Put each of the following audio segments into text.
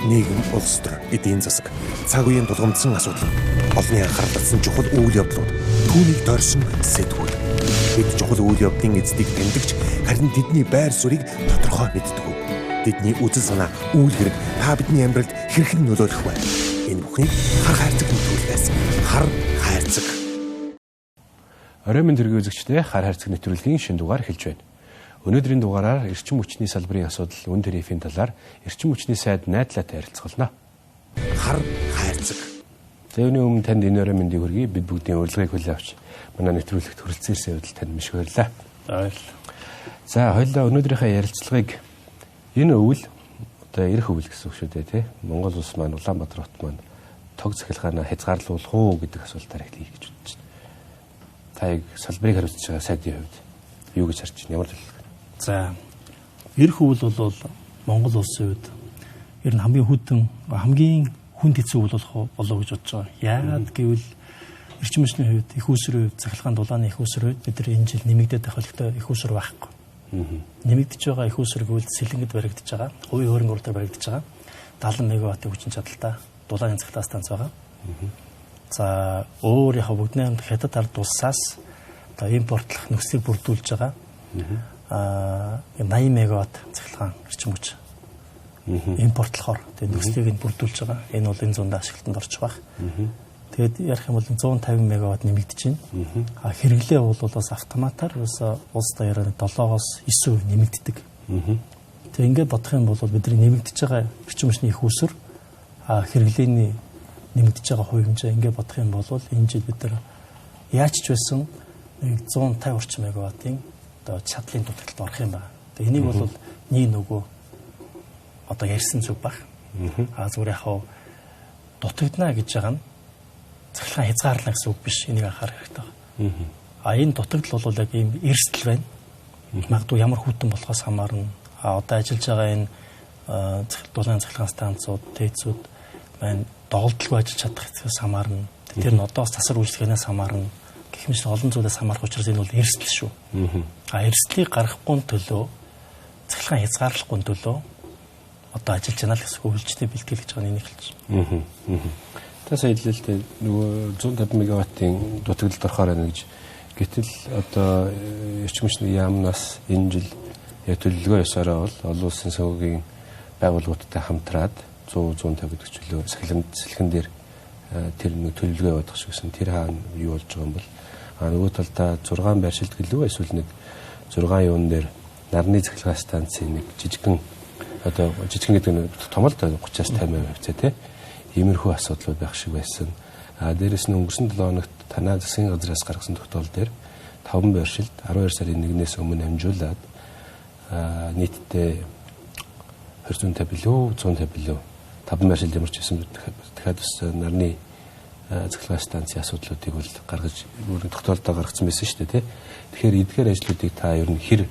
нийгэм, улс төр, эдийн засаг, цаг үеийн тулгамдсан асуудал, олонний анхаарал татсан чухал үйл явдлууд, түүнийг дорсон сэтгүүл. Бид чухал үйл явдлын эздийг тэмдэгч, харин тэдний байр суурийг тодорхой мэддэг. Тэдний үзэл санаа, үйл хэрэг та бидний амьдралд хэрхэн нөлөөлөх вэ? Энэ бүхнийг хар хайрцаг нэвтрүүлгээс хар хайрцаг. Орой минь дэргийн үзэгчдээ хар хайрцаг нэвтрүүлгийн шинэ дугаар эхэлж байна. Өнөөдрийн дугаараар эрчим хүчний салбарын асуудал, үн тарифын талаар эрчим хүчний сайд найдлаатай харилцуулна. Хар хайрцаг. Зэвний өмнө танд энэ орой мэндийг хүргэе. Бид бүгдийн урилгыг хүлээн авч манай нэвтрүүлэгт хүрэлцэн ирсэн явдал танд маш их баярлалаа. За, хоёулаа өнөөдрийнхөө ярилцлагыг энэ өвөл одоо эрх өвөл гэсэн үг шүү дээ, тий. Монгол улс маань, Улаанбаатар хот маань тог захилгаанаа хязгаарлуулах уу гэдэг асуултаар эхлэе гэж бодож байна. Та яг салбарыг хариуцж байгаа сайдын хувьд юу гэж харж байна? Ямар төлөв? За, эрх өвөл бол Монгол улсын үед ер нь хамгийн хүнд хэцүү өвөл болов гэж бодож байгаа. Яагаад гэвэл эрчим хүчний хувьд их усрын хувьд цахилгаан дулааны их усрын хувьд бид нар энэ жил нэмэгдээд байх хэрэгтэй их уср байхгүй. Нэмэгдэж байгаа их уср гэвэл Сэлэнгэд баригдаж байгаа, хувийн хөрөнгө оруулалтаар баригдаж байгаа 70 мегаваттын хүчин чадалтай дулааны цахилгаан станц байгаа. За, өөр яг бүгдний хамт хятад ард улсаас одоо импортлох нөхцөлийг бүрдүүлж байгаа 80 мегаватт цахилгаан эрчим хүч импортлохоор тэгээд нөхцөлийг нь бүрдүүлж байгаа. Энэ бол энэ зундаа ашиглалтанд орж байгаа. Тэгээд ярих юм бол 150 мегаватт нэмэгдэж байна. Хэрэглээ бол бас автоматар улс даяараа 7-оос 9% нэмэгддэг. Тэгээд ингээд бодох юм бол бидний нэмэгдэж байгаа эрчим хүчний их уср хэрэглээний нэмэгдэж байгаа хувь хэмжээ ингээд бодох юм бол энэ жил бид нар яаж ч байсан 150 орчим мегаваттын одоо чадлын дутагдлалд орох юм байна. Тэгээ энийг бол нэг нөгөө одоо ярьсан зүг баг. Зүгээр яхав дутагдана гэж байгаа нь цахилгаан хязгаарлана гэсэн үг биш. Энийг анхаарах хэрэгтэй байна. Энэ дутагдал бол яг ийм эрсдэл байна. Магадгүй ямар хүйтэн болохоос хамаарна. Одоо ажиллаж байгаа энэ дулаан цахилгаан станцууд, тэйцүүд маань доголдолгүй ажиллаж чадах хэсгээс хамаарна. Тэр нь одоос тасар үйлчлэгээс хамаарна. Гэх мэт олон зүйлээс хамаарх учраас энэ бол эрсдэл шүү. Эрсдлийг гаргахгүй төлөө цахилгаан хязгаарлахгүй төлөө одоо ажиллаж байна л гэсэн хөвлөлттэй бэлтгэл гэж байгаа нэг хэлж байна. Та сая хэллээ нөгөө 150 мегаваттын дутагдлалд орохоор байна гэж. Гэтэл одоо эрчим хүчний яамнаас энэ жил яг төлөвлөгөө ёсороо бол олон улсын санхүүгийн байгууллагуудтай хамтраад 100-150 гэдэг чөлөө сэлхэн дээр тэр нэг төлөвлөгөө явуулах шиг гэсэн. Тэр хаана юу болж байгаа юм бол нөгөө талдаа 6 байршилт гэлөө эсвэл нэг 6 юун дээр нарны цахилгаан станцын нэг жижигхэн одоо жижигхэн гэдэг нь том л 30-аас 50% хэмжээ тий. Иймэрхүү асуудлууд байх шиг байсан. Дээрээс нь өнгөрсөн 7 хоногт танаа засгийн газраас гаргасан тогтоол дээр 5 байршилт 12 сарын 1-ээс өмнө амжуулаад нийтдээ 250 билүү 150 билүү 5 байршилт ямар ч байсан дахиад бас нарны цахилгаан станцын асуудлуудыг бол гаргаж тогтоолдоо гаргасан байсан шүү дээ тий. Тэгэхээр эдгээр ажлуудыг та ер нь хэр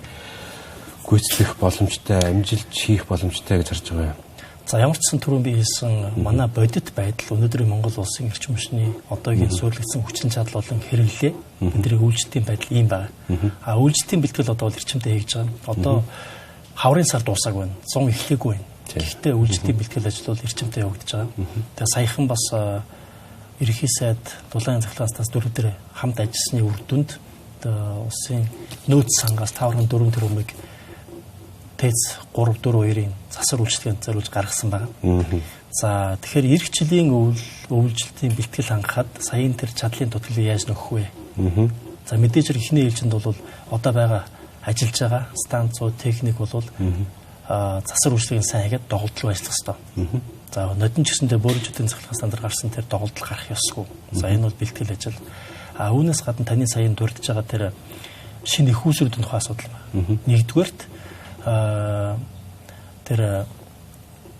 гүйцэтгэх боломжтой, амжилт хийх боломжтой гэж харж байгаа юм. За, ямар ч сан түрүүн би хэлсэн манай бодит байдал өнөөдрийн Монгол улсын эрчим хүчний одоогийн суурилгдсан хүчин чадал болон хэрэглээ бидний үйлчлэлийн байдал ийм байна. Үйлчлэлийн бэлтгэл одоо бол эрчимтэй хийж байгаа. Одоо хаврын сар дуусаагүй байна. 100 эхлэегүй байна. Гэхдээ үйлчлэлийн бэлтгэл ажил бол эрчимтэй явагдаж байгаа. Тэгээ саяхан бас ерөнхий сайд дулаан цахилгаан станц 4 дээр хамт ажилласны үр дүнд улсын нөөц сангаас 5.4 тэрбумыг ТЭЦ 342-ийн засвар үйлчлэгэнд зориулж гаргасан байна. За, тэгэхээр эх жилийн өвлжилтийн бэлтгэл хангахад саяын тэр чадлын дутагдлыг яаж нөхөх вэ? За, мэдээж ихний ээлжинд бол одоо байгаа ажиллаж байгаа станцууд, техник бол засвар үйлчлэгийн сайн хийгээд доголдолгүй ажиллах ёстой. За, нодон ч гэсэндээ бөөржүүдийн цахилгаан стандарт гарсан тэр доголдол гарах ёсгүй. За, энэ бол бэлтгэл ажил. Үүнээс гадна таны саяын дурдж байгаа тэр шинэ их усрын тухай асуудал байна. Нэгдүгээрт тэр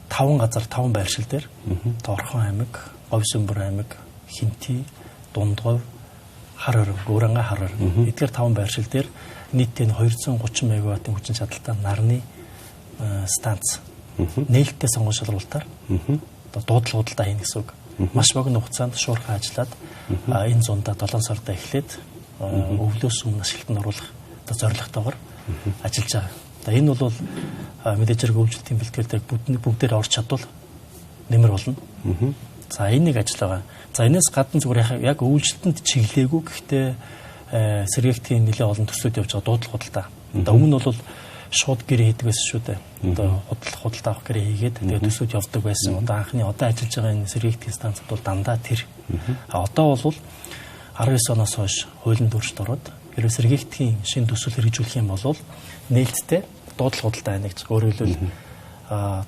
5 газар 5 байршил дээр Орхон аймаг, Говьсөнбөр аймаг, Хинти, Дундгов, Хар орон, Гуранга хар орон. Эдгээр 5 байршил дээр нийтдээ 230 мегаваттын хүчин чадалтай нарны станц нээлттэй сонгон шалруулалтаар дуудлагуудаа хийнэ гэсэн үг. Маш богино хугацаанд шуурхай ажиллаад энэ зундаа 7 сарда эхлээд өвлөөс өмнө ашиглалтанд оруулах зорилготойгоор ажиллаж байгаа. Энэ бол мэдээж хэрэг өвлөлтийн бэлтгэлд бүгдээр орж чадвал нэмэр болно. За энэ нэг ажил байгаа. За энэс гадна зүгээр яг үйлчлэлтэнд чиглээгүй гэхдээ сэргээгтийн нэлээд олон төслүүд явж байгаа дуудлага худалдаа. Одоо өмнө нь бол шууд гэрээ хийдэг байсан шүү дээ. Одоо худалдаа авах гэрээ хийгээд тэгээд төслүүд явдаг байсан. Одоо анхны одоо ажиллаж байгаа энэ сэргээгтийн станцууд бол дандаа тэр. Одоо бол 19 оноос хойш хуулийн дүржид ороод хэрвээ сэргээгтийн шинэ төсөл хэрэгжүүлэх юм бол нээлттэй дуудлага худалдаа байна гэж. Өөрөөр хэлбэл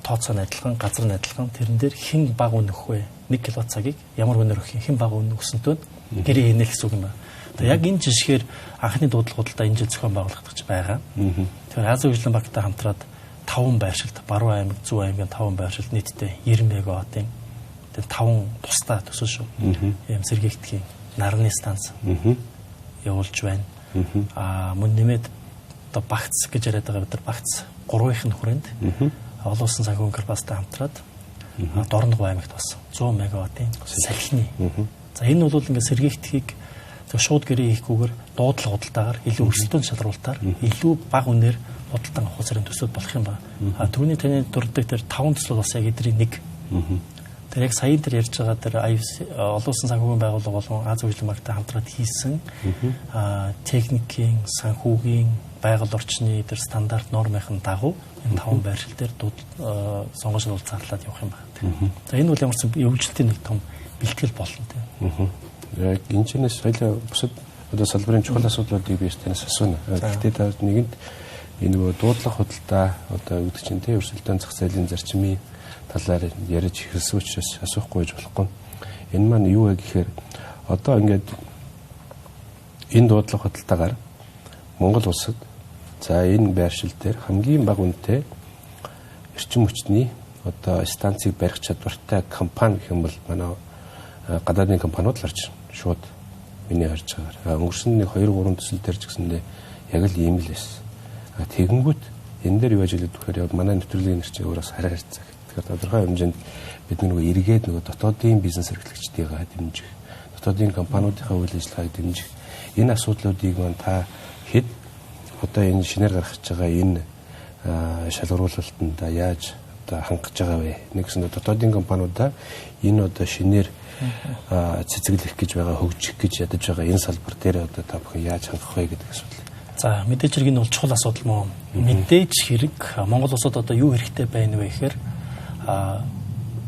тооцоо адилхан, газар адилхан тэрэн дээр хэн баг үнэх вэ? 1 кВт цагийг ямар үнээр өгөх хэн баг үнэ өгсөнтөө гэрээ хийнэ гэсэн үг юм байна. Тэгээ яг энэ жишгээр анхны дуудлага худалдаа энэ жил зохион байгуулагдаж байгаа. Тэгэхээр Азийн хөгжлийн банктай хамтраад 5 байршилт, Баруун аймаг, Зөв аймгийн 5 байршилт нийтдээ 90 мегаваттын тэгээ 5 тусдаа төсөл шүү. Ийм сэргээгтгийн нарны станц явуулж байна. Мөн нэмээд одоо багц гэж яриад байгаа бид нар багц 3-ын хүрээнд олон улсын санхүүгийн корпорацтай хамтраад Дорногов аймагт бас 100 мегаваттын салхины. За энэ бол ингээд сэргээгтгийг шууд гэрээ хийхгүйгээр дуудлага худалдаагаар илүү өрсөлдөөн шалруулалтаар илүү бага үнээр худалдан авах зэрэг төсөд болох юм ба. Түрүүний таны дурддаг тэр 5 төсөл бас яг эдрийн нэг. Тэр яг саяын тэр ярьж байгаа тэр олон улсын санхүүгийн байгууллага болон Азийн хөгжлийн банктай хамтраад хийсэн техникийн, санхүүгийн, байгаль орчны тэр стандарт нормын дагуу энэ 5 байршил дээр сонгож зарлаад явах юм байна. За энэ бол ямар ч өвчлөлтийн нэг том бэлтгэл болно тийм. Яг энэ чэнэс хоёлаа бусад одоо салбарын чухал асуудлуудыг би танаас асууна. Гэхдээ та нэгэнд энэ нөгөө дуудлага худалдаа одоо юу гэдэг чинь тийм өрсөлдөөн зах зээлийн зарчмын талаар ярьж эхэлсэн учраас асуухгүй гэж болохгүй. Энэ маань юу вэ гэхээр одоо ингээд энэ дуудлага худалдаагаар Монгол улсад за энэ байршил дээр хамгийн бага үнэтэй эрчим хүчний одоо станцыг барих чадвартай компани гэх юм бол манай гадаадын компаниуд л харж шууд миний харж байгаа. Өнгөрсөн 2-3 төсөл дээр ч гэсэндээ яг л ийм л байсан. Тэгэнгүүт энэ дээр юу ажил гэдэг вэхээр манай нэвтрүүлгийн нэр чинь өөрөөс хараа харцаг. Тэгэхээр тодорхой хэмжээнд бид нөгөө эргээд нөгөө дотоодын бизнес эрхлэгчдийг дэмжих, дотоодын компаниудынхаа үйл ажиллагааг дэмжих энэ асуудлуудыг маань та хэд одоо энэ шинээр гаргаж байгаа энэ шалгаруулалтанд яаж одоо хангаж байгаа вэ? Нэгсэн дотоодын компаниудаа энэ одоо шинээр цэцэглэх гэж байгаа, хөгжих гэж ядаж байгаа энэ салбар дээр одоо та бүхэн яаж хангах вэ гэдэг асуудал. За мэдээж хэрэг нь бол чухал асуудал мөн. Мэдээж хэрэг Монгол улсад одоо юу хэрэгтэй байна вэ гэхээр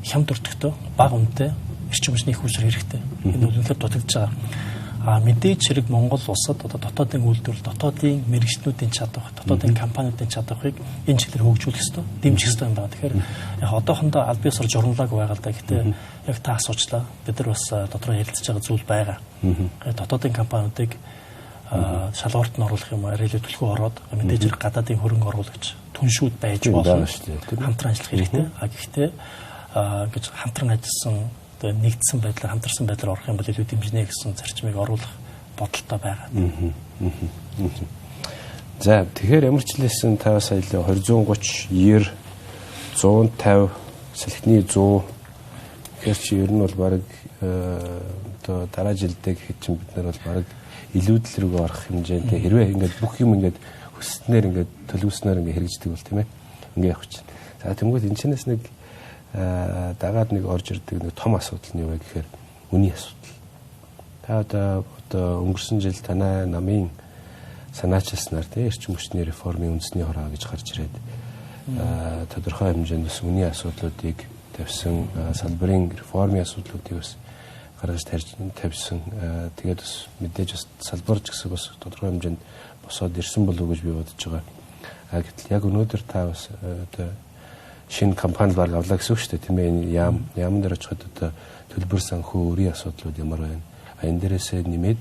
хямд өртөгтэй, бага үнэтэй эрчим хүчний их уср хэрэгтэй. Энэ бол үнэхээр дутагдж байгаа. Мэдээж хэрэг Монгол улсад одоо дотоодын үйлдвэрлэл, дотоодын мэргэжлүүдийн чадвар, дотоодын компаниудын чадварыг энэ чиглэлээр хөгжүүлэх ёстой, дэмжих ёстой юм байна. Тэгэхээр яг одоохондоо аль бие усар журналаг байгаа л да. Гэхдээ яг та асуучлаа. Бид нар бас дотроо ярилцж байгаа зүйл байгаа. Дотоодын компаниудыг шалгуурт нь оруулах юм арай илүү төлхөө ороод мэдээж хэрэг гадаадын хөрөнгө оруулагч түншүүд байж болно шүү дээ. Хамтран ажиллах хэрэгтэй. Гэхдээ ингэж хамтран ажилласан нэгдсэн байдлаар хамтарсан байдлаар орох юм бол илүү дэмжинэ гэсэн зарчмыг оруулах бодолтой байгаа. За тэгэхээр ямар ч хэлсэн та сая 230, 90, 150, салхины 100 гэхэр чи ер нь бол баг одоо дараа жилдээ гэхэд чинь бид нар бол баг илүүдэл рүү орох хэмжээтэй хэрвээ ингээд бүх юм ингээд хүснээр ингээд төлөвснөр ингээд хэрэгждэг бол тийм ээ ингээд явах чинь. За тэгвэл энэ чинээс нэг дагаад нэг орж ирдэг нэг том асуудал нь юу вэ гэхээр үний асуудал. Та одоо өнгөрсөн жил танай намын санаачилснаар тийм эрчим хүчний реформын үндэсний хороо гэж гарч ирээд тодорхой хэмжээнд бас үний асуудлуудыг тавьсан, салбарын реформын асуудлуудыг бас гаргаж тавьсан. Тэгээд бас мэдээж бас салбарч гэсэн бас тодорхой хэмжээнд босоод ирсэн болов уу гэж би бодож байгаа. Гэтэл яг өнөөдөр та бас одоо шинэ компани баг авлаа гэсэн үг шүү дээ тийм ээ. Яамн дээр очиход одоо төлбөр санхүү өрийн асуудлууд ямар байна? Энэ дээрээсээ нэмээд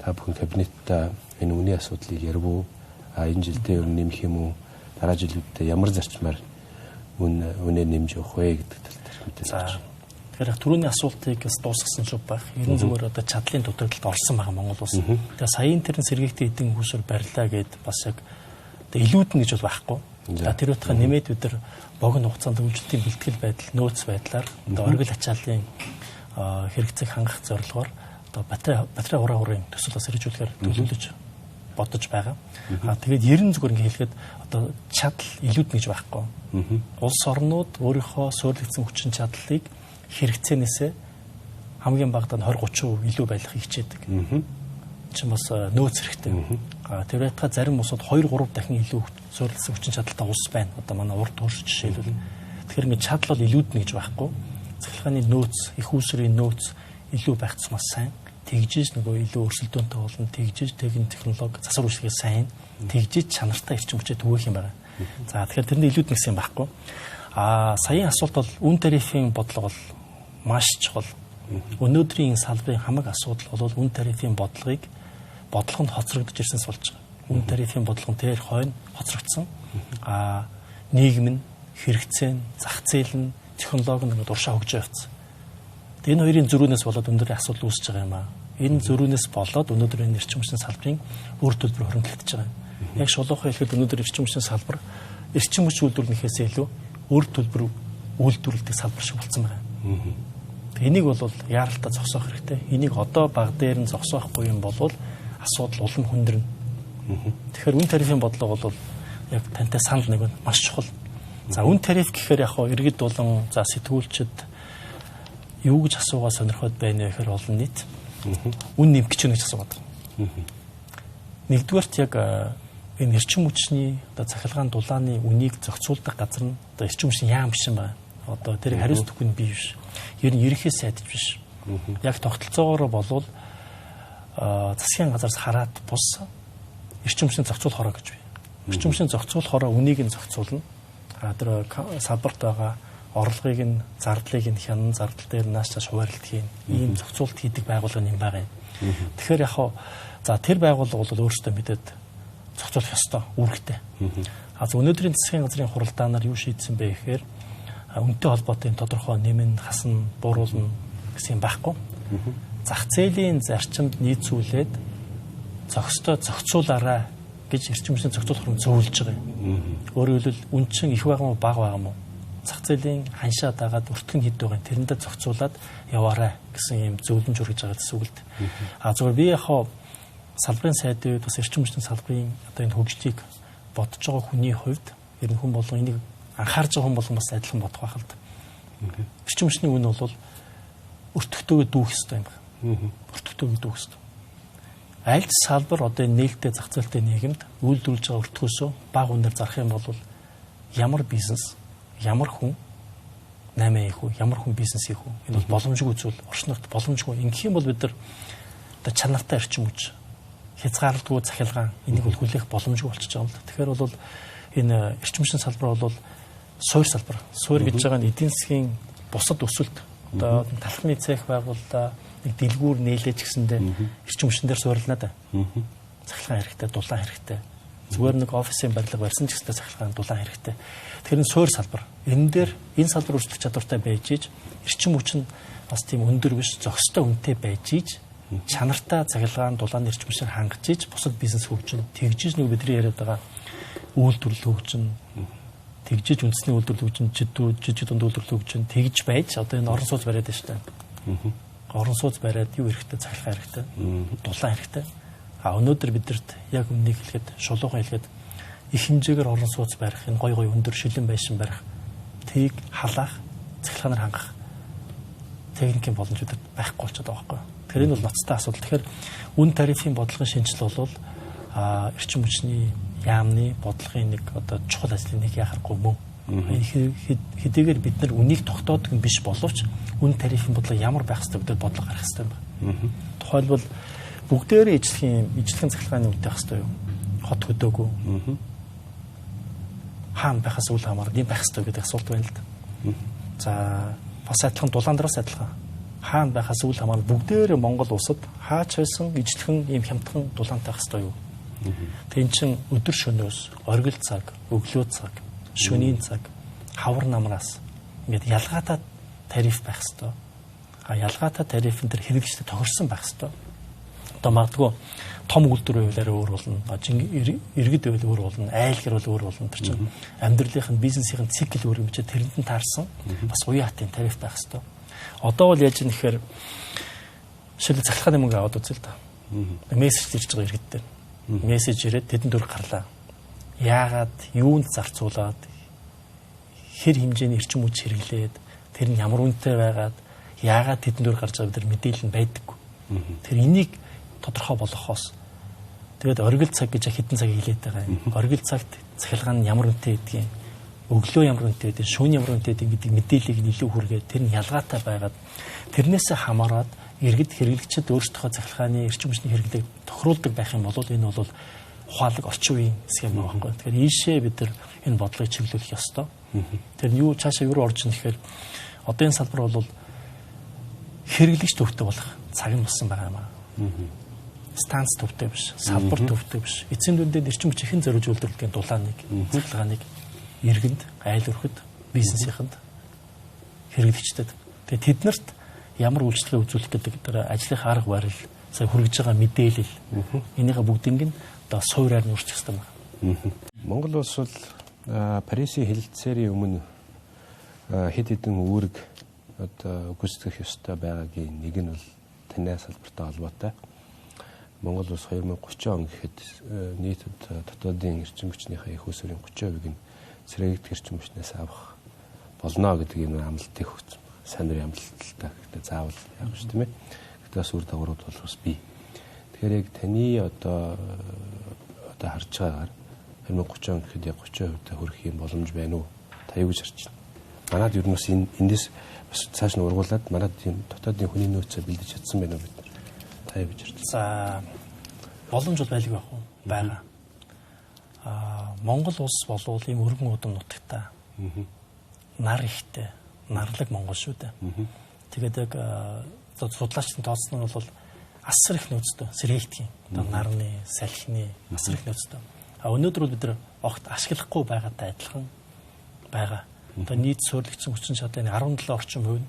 та бүхэн кабинетта энэ үний асуудлыг ярив уу? Энэ жилдээ өн нэмэх юм уу? Дараа жилүүдэд ямар зарчмаар үнэ нэмж явах вэ гэдэг тал дээр мэдээж байна. Тэгэхээр түрүүний асуултыг бас дуусгасан ч байх. Ер нь зүгээр одоо чадлын дутагдалд орсон байгаа Монгол улс. Тэгээ саяын тэрэн сэргээгтийн эдийн хүйсээр барьлаа гэд бас яг илүүднэ гэж бол байхгүй. Тэр утгаар нэмээд бид нар богино хугацаанд үйлчлэлийн бэлтгэл байдал, нөөц байдлаар одоо оргил ачааллын хэрэгцээг хангах зорилгоор одоо батарей ураа хүрээний төсөл бас хэрэгжүүлэхээр төлөвлөж бодож байгаа. Тэгээд ер нь зүгээр ингээ хэлэхэд одоо чадал илүүднэ гэж байхгүй. Улс орнууд өөрийнхөө суурилсан хүчин чадлыг хэрэгцээнээсээ хамгийн багадаа 20-30% илүү байлгахыг хичээдэг. Чинь бас нөөц хэрэгтэй. Тэр байтугай зарим улсууд 2-3 дахин илүү суурилсан хүчин чадалтай улс байна. Одоо манай урд төрш жишээлбэл. Тэгэхээр ингээ чадал бол илүүднэ гэж байхгүй. Цахилгааны нөөц, их үүсвэрийн нөөц илүү байх тусмаас сайн. Тэгжиж нөгөө илүү өрсөлдөөнтэй болно. Тэгжиж технологи засвар үйлчлэгээ сайн. Тэгжиж чанартай эрчим хүчээ түгээх юм байна. За тэгэхээр тэрний илүүднэ гэсэн юм байхгүй. Саяын асуулт бол үн тарифын бодлого бол маш чухал. Өнөөдрийн салбарын хамаг асуудал бол үн тарифын бодлогонд хоцрогдож ирсэнс болж байгаа. Үн тарифын бодлого тэр хойно хоцрогдсон. Нийгэм нь, хэрэгцээ нь, зах зээл нь, технологи нь уршаа хөгжиж явцсан. Энэ хоёрын зөрүүнээс болоод өнөөдрийн асуудал үүсэж байгаа юм аа. Энэ зөрүүнээс болоод өнөөдрийн эрчим хүчний салбарын үр төлбөр хөрөнгөлөгдөж байгаа юм. Яг шулуухай хэлэхэд өнөөдөр эрчим хүчний салбар эрчим хүч үйлдвэрлэнээс илүү үр төлбөр үйлдвэрлэдэг салбар шиг болсон байгаа. Энийг бол яаралтай зогсоох хэрэгтэй. Энийг одоо баг дээр нь зогсоохгүй юм бол асуудал улам хүндэрнэ. Тэгэхээр үн тарифын бодлого бол яг тантай санал нэг нь маш чухал. За үн тариф гэхээр яг иргэд болон за сэтгүүлчид юу гэж асуугаа сонирхоод байна вэ гэхээр олон нийт үн нэмгэж гэнэ гэж асуугаад байна. Нэгдүгээрт яг энэ эрчим хүчний одоо цахилгаан дулааны үнийг зохицуулдаг газар нь одоо эрчим хүчний яам биш юм байна. Одоо тэрийг хариуцдаггүй нь бий биш. Ер нь ерөнхий сайдч биш. Яг тогтолцоогоор болвол засгийн газараас хараад бус эрчим хүчний зохицуул хороо гэж бий. Эрчим хүчний зохицуул хороо үнийг нь зохицуулна. Тэр салбарт байгаа орлогыг нь зардлыг нь хянан зардал дээр нааш чаш хуваарлтгийн ийм зохицуулт хийдэг байгууллага юм байгаа юм. Тэгэхээр яг за тэр байгууллага бол өөрөөсөө мэдээд зохицуулах ёстой, үүрэгтэй. Өнөөдрийн засгийн газрын хуралдаанаар юу шийдсэн бэ гэхээр үнэтэй холбоотой тодорхой нэмэн, хасна, бууруулна гэсэн юм байхгүй. Зах зээлийн зарчимд нийцүүлээд зохицуулаарай гэж эрчим хүчний зохицуулах хором зөвлөж байгаа юм. Өөрөөр хэлбэл үн чин их байгаа мó бага байгаа мó зах зээлийн ханшаа дагаад өртгөн хэд байгаа тэрэндээ зохицуулаад яваарай гэсэн юм зөвлөмж өргөж байгаа гэсэн үг л дээ. Зүгээр би яг салбарын сайдын үед бас эрчим хүчний салбарын одоо энэ хөгжлийг бодож байгаа хүний хувьд ер нь хүн болон энийг анхаарж байгаа хүн болон бас адилхан бодох байх л да. Эрчим хүчний үн бол өртөгтөөгөө дүүх ёстой юм байна. Өртөгтөөгөө дүүх ёстой. Аль ч салбар одоо энэ нээлттэй зах зээлтэй нийгэмд үйлдвэрлэж байгаа өртгөөсөө бага үнээр зарах юм бол ямар бизнес, ямар хүн 8 их үү, ямар хүн бизнес хийх үү? Энэ бол боломжгүй зүйл, орчногт боломжгүй. Ингэх юм бол бид нар одоо чанартай эрчим хүч, хязгаарлалтгүй захилгаан энийг бол хүлээх боломжгүй болчихж байгаа юм л. Тэгэхээр бол энэ эрчим хүчний салбар бол суур салбар. Суур гэж байгаа нь эдийн засгийн бусад өсөлт одоо талхны цех байгууллаа нэг дэлгүүр нээлэж гэсэндээ эрчим хүчин дээр суурилнаа да. Захилгаан хэрэгтэй, дулаан хэрэгтэй. Зүгээр нэг офисын барилга барьсан ч гэсэн захилгаан дулаан хэрэгтэй. Тэгэхээр энэ суур салбар. Энэ дээр энэ салбар өрсөлдөх чадвартай байж иж эрчим хүч нь бас тийм өндөр биш, зохистой үнэтэй байж иж чанартай захилгаан дулаан эрчим хүчээр хангаж иж бусад бизнес хөгжин тэгжиж нэг бидний яриад байгаа үйлдвэрлэл хөгжин тэгжиж үндэсний үйлдвэрлэл хөгжин жижиг дунд үйлдвэрлэл хөгжин тэгж байж одоо энэ орон сууц бариад байна шүү дээ. Орон сууц бариад юу хэрэгтэй, захилгаан хэрэгтэй, дулаан хэрэгтэй. Өнөөдөр бидэрт яг үннийг хэлэхэд шулуухан хэлэхэд их хэмжээгээр орон сууц барих, энэ гой өндөр шилэн байшин барих, тийг халаах, цахилгаанаар хангах техникийн боломж үүдэд байхгүй болчиход байгаа байхгүй. Тэгэхээр энэ бол ноцтой асуудал. Тэгэхээр үн тарифын бодлогын шинжил бол эрчим хүчний яамны бодлогын нэг одоо чухал ажлын нэг яхахгүй мөн. Хэдийгээр бид нар үнийг тогтоодог юм биш боловч үн тарифын бодлого ямар байх ёстой гэдэг бодлого гарах ёстой байна. Тухайлбал бүгдээрээ ижлэхэн цахилгааны үнэтэй байх ёстой юу? Хот хөдөөгүй. Хаан байхаас үл хамааран юм байх ёстой гэдэг асуулт байна л да. За бас адилхан дулаандраас адилхан. Хаан байхаас үл хамааран бүгдээрээ Монгол улсад хаач байсан ижлэхэн ийм хямдхан дулаантай байх ёстой юу? Тэн чин өдөр шөнөөс, оргил цаг, өглөө цаг, шөнийн цаг, хавар намраас ингээд ялгаатай тариф байх ёстой. Ялгаатай тарифын тэр хэрэглэгчдэд тохирсон байх ёстой. Одоо магадгүй том үйлдвэрийн хуулиар өөр болно. Иргэд байвал өөр болно. Айл гэр бол өөр болно. Тэр чинь амьдралын бизнесийн цикл өөр юм чи тэрэнд нь таарсан бас уян хатын тариф байх ёстой. Одоо бол яаж юм нэхэр шил захилгааны мөнгө аваад үзэл та. Мессеж ирж байгаа иргэд дээр. мессеж ирээд тэдэнд дүр гарлаа. Яагаад юунд зарцуулаад хэр хэмжээний эрчим хүч хэрэглээд тэр нь ямар үнэтэй байгаад яагаад тэдэнд дүр гарч байгаа бид нар мэдээлэл нь байдаггүй. Тэр энийг тодорхой болгохоос тэгээд оргил цаг гэж хэдэн цаг хэлээд байгаа юм. Оргил цагт цахилгаан нь ямар үнэтэй гэдгийг, өглөө ямар үнэтэй гэдэг, шөнө ямар үнэтэй гэдэг мэдээллийг илүү хүргээд тэр нь ялгаатай байгаад тэрнээсээ хамаарад иргэд хэрэглэгчид өөрсдийнхөө цахилгааны эрчим хүчний хэрэглээг тохируулдаг байх юм бол энэ бол ухаалаг орчин үеийн схем байгаа байхгүй. Тэгэхээр ийшээ бид нар энэ бодлогыг чиглүүлэх ёстой. Тэр нь юу цаашаа юу орж ийн гэхээр одоо энэ салбар бол хэрэглэгч төвтэй болох цаг нь болсон байгаа юм аа. Станц төвтэй биш, салбар төвтэй биш. Эцсийн дүндээ эрчим хүч ихэн зориулж үйлдвэрлэлийн дулааныг, цахилгааныг иргэнд, айл өрхөд, бизнесийнхэнд хэрэглэгчдэд. Тэгээ тэднэрт ямар үйлчлэгээ үзүүлэх гэдэг ажлын арга барил, сая хүргэж байгаа мэдээлэл энийгээ бүгдийг нь одоо суураар нь үржих хэрэгтэй байна. Монгол улс бол Парисын хэлэлцээрийн өмнө хэд хэдэн үүрэг одоо гүйцэтгэх ёстой байгаагийн нэг нь бол танай салбартай холбоотой. Монгол улс 2030 он гэхэд нийт дотоодын эрчим хүчнийхээ их усрын 30%-ийг нь сэргээгдэх эрчим хүчнээс авах болно гэдэг энэ амлалтыг өгсөн. Сайн дурын амлалттай гэхдээ заавал явах ш тийм ээ. Гэхдээ бас үр дагаврууд бол бас бий. Тэгэхээр яг таны одоо харж байгаагаар 2030 он гэхэд яг 30% хүрэх юм боломж байна уу? Та юу гэж харж байна? Манайд ер нь бас эндээс бас цааш нь ургуулад манайд тийм дотоодын хүний нөөцөө бэлдэж чадсан байна уу бид нар? Та юу гэж харж байна? За боломж бол байлгүй байх уу? Бага. Монгол улс болвол ийм өргөн удам нутагтай. Нар ихтэй. Нарлаг Монгол шүү дээ. Тэгээд яг судлаачдын тооцсон нь бол асар их нөөцтэй сэргээгдэх юм. Нарны, салхины асар их нөөцтэй. Өнөөдөр бол бид нар огт ашиглахгүй байгаатай адилхан байгаа. Одоо нийт суурилгдсан хүчин чадлын 17 орчим хувь нь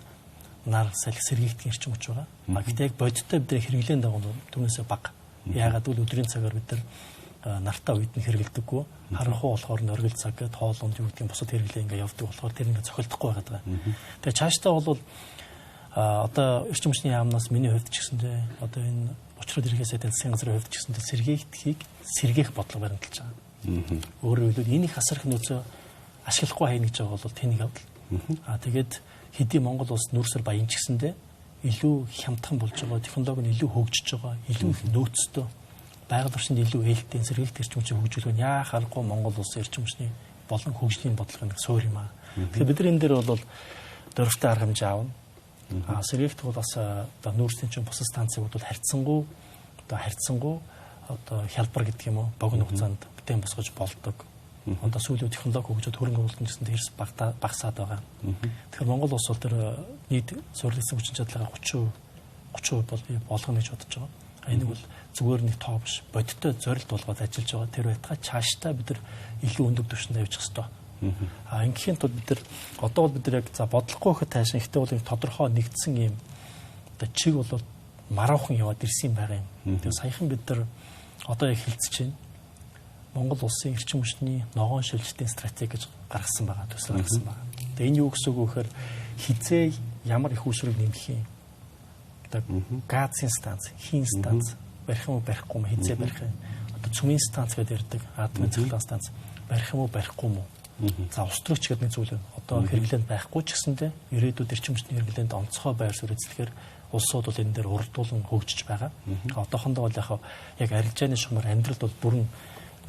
нар, салхи сэргээгдэх эрчим хүч байгаа. Гэхдээ яг бодиттой бид нар хэрэглэн дагуу түүнээсээ бага. Яагаад гэвэл өдрийн цагаар бид нар нартаа үед нь хэрэглэдэггүй. Харанхуй болохоор оргил цаг гэд хоолонд юу гэдгийг бусад хэрэглээ ингээ явдаг болохоор тэр ингээ цохилдохгүй байгаад байгаа. Тэгээ цаашдаа бол одоо эрчим хүчний яамнаас миний хувьд ч гэсэндээ одоо энэ очрол иргэсээ засгийн газрын хувьд ч гэсэндээ сэргээгдэхийг сэргээх бодлого баримталж байгаа. Өөрөөр хэлбэл энийг асар их нөөцөө ашиглахгүй хайна гэж байгаа бол тэнийг авдал. Тэгээд хэдий Монгол улс нүүрсэр баян ч гэсэндээ илүү хямдхан болж байгаа, технологи нь илүү хөгжиж байгаа, илүү их нөөцтэй байгаль орчинд илүү ээлтэй сэргээгдэх эрчим хүчийг хөгжүүлэх нь яа харахгүй Монгол улсын эрчим хүчний болон хөгжлийн бодлогын суур юм аа. Тэгэхээр бид нар энэ дээр бол дөрвтэй арга хэмжээ аавна. Сэргээгдэх бол бас одоо нүүрсийн чинь бусад станцыг бол харьцангуй одоо хялбар гэдэг юм уу богино хугацаанд бүтээн босгож болдог. Одоо сүүлийн технологи хөгжөөд хөрөнгө оруулалт гэсэн дээрс багасаад байгаа. Тэгэхээр Монгол улс бол тэр нийт суурилсан хүчин чадлаа 30% бол болгоно гэж бодож байгаа. Энэ бол зүгээр нэг тоо биш. Бодиттой зорилт болгоод ажиллаж байгаа. Тэр байтугай цаашдаа бид нар илүү өндөр түвшинд явж хэвээр. Ингээхийн тулд бид нар одоо бол бид нар яг за бодлохгүй хөт таашин ихтэй бол тодорхой нэгдсэн юм одоо чиг бол маруухан яваад ирсэн байгаа юм. Тэгээ саяхан бид нар одоо яг хэлцэж байна. Монгол улсын эрчим хүчний ногоон шилжилтийн стратеги гэж гаргасан байгаа. Төсөл гаргасан байгаа. Тэгээ энэ юу гэсэн үг вэ гэхээр хизээ ямар их үүсвэрийг нэмэх юм. Газын станц, хийн станц барих юм уу барихгүй юм хизээ барих юм. Одоо цүмийн станц гэдэг ярддаг, атомын цахилгаан станц барих юм уу барихгүй юм уу. За устрагч гэдэг нэг зүйл байна. Одоо хэрэглээнд байхгүй ч гэсэндээ ирээдүйд эрчим хүчний хэрэглээнд онцгой байр суурь эзлэхээр улсууд бол энэ дээр урдуулан хөгжиж байгаа. Одоохондоо бол яг арилжааны шугамар амьдралд бол бүрэн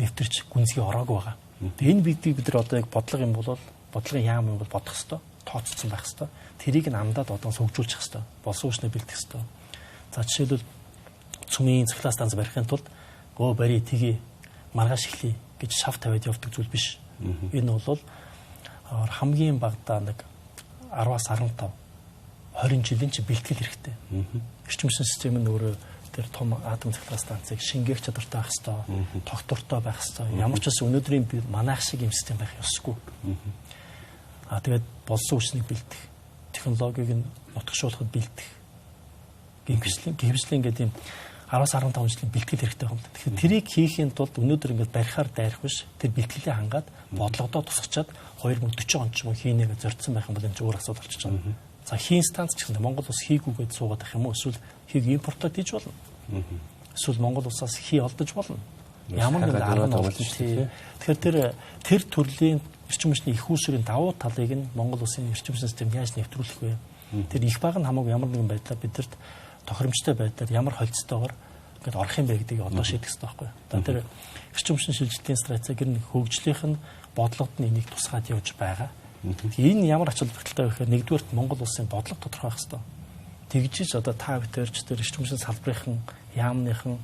нэвтэрч гүнзгий ороогүй байгаа. Энэ бидийг бид нар одоо яг бодлого юм бол бодлогын яам юм бол бодох хэвээр тооцсон байх хэвээр. Тэрийг нь амдаад одоо сөгжүүлчих хэвээр. Болсон хүчнээ бэлдэх хэвээр. За жишээлбэл цүмийн цахилгаан станц барихын тулд барий тгий маргааш эхлэе гэж шав тавиад явдаг зүйл биш. Энэ бол хамгийн багадаа нэг 10-аас 15 20 жилийн чи бэлтгэл хэрэгтэй. Эрчим хүчний систем нь өөрөө тэр том атом цахилгаан станцыг шингээх чадвартай байх хэвээр, тогтвортой байх хэвээр. Ямар ч бас өнөөдрийн манайх шиг юм систем байх ёсгүй. Тэгээд болсон хүчнийг бэлдэх, технологиг нь нутагшуулахад бэлдэх, гихвслийн гэдэг юм 10-15 жилийн бэлтгэл хэрэгтэй юм. Тэгэхээр тэрийг хийхийн тулд өнөөдөр ингээд барихаар дайрах биш, тэр бэлтгэлээ хангаад бодлогодоо тусгачаад 2040 он ч юм уу хийнэгээ зорьдсон байх юм бол энэ зүгээр асуудал болчихж байгаа. За хийн станц ч гэсэн Монгол улс хийгүйгээд суугаад байх юм уу? Эсвэл хийг импортод хийж болно. Эсвэл Монгол улсаас хий олдож болно. Ямар нэг арга нь олж тий. Тэгэхээр тэр төрлийн эрчим хүчний их үүсвэрийн давуу талыг нь Монгол улсын эрчим хүчний систем яаж нэвтрүүлэх вэ? Тэр их баг нь хамаагүй ямар нэгэн байдлаар бидэрт тохиромжтой байдлаар ямар холцтойгоор ингээд орох юм бэ гэдгийг одоо шийдэх хэрэгтэй байхгүй юу? Одоо тэр эрчим хүчний шилжилтийн стратеги нь хөгжлийнх нь бодлогод нь энийг тусгаад явж байгаа. Энэ ямар ач холбогдолтой вэ гэхээр нэгдүгээрт Монгол улсын бодлого тодорхой байх хэрэгтэй. Тэгжиж одоо та бүдэрч тэр эрчим хүчний салбарын яамныхан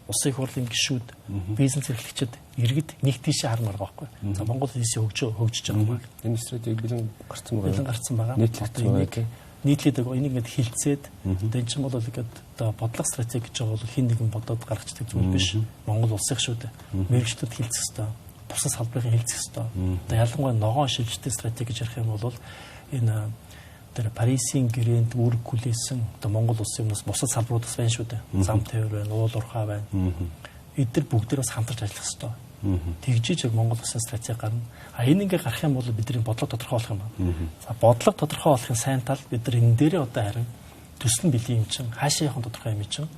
улсын их хурлын гишүүд бизнес эрхлэгчид иргэд нэг тийшээ хармаар байхгүй. За Монгол улсын хөгжиж байгаа юм. Энэ стратеги бэлэн гарсан байгаа. Бэлэн гарсан байгаа. Нийтлэгдсэн байгаа. Нийтлээд энийг ингээд хилцээд энэ чинь бол ингээд одоо бодлого стратеги гэж байгаа бол хин нэгэн бодоод гаргацдаг зүйл биш. Монгол улсынх шүү дээ. Мэргэжлүүд хилцэх ёстой. Бусад салбарын хилцэх ёстой. Одоо ялангуяа ногоон шилжилтийн стратеги гэж ярих юм бол энэ тэр Парисын гэрээнд үүрэг хүлээсэн одоо Монгол улсын юмнаас бусад салбаруудаас байна шүү дээ. Зам тээвэр байна, уул уурхай байна. Эдгээр бүгдээрээ бас хамтарч ажиллах ёстой. Тэгжиж Монгол улсын стратеги гарна. Энэ ингээ гарах юм бол бидний бодлого тодорхой болох юм байна. За бодлого тодорхой болохын сайн тал бид нар энэ дээрээ одоо харин төсөл нь бэлэн юм чинь хаашаа явах тодорхой юм чинь.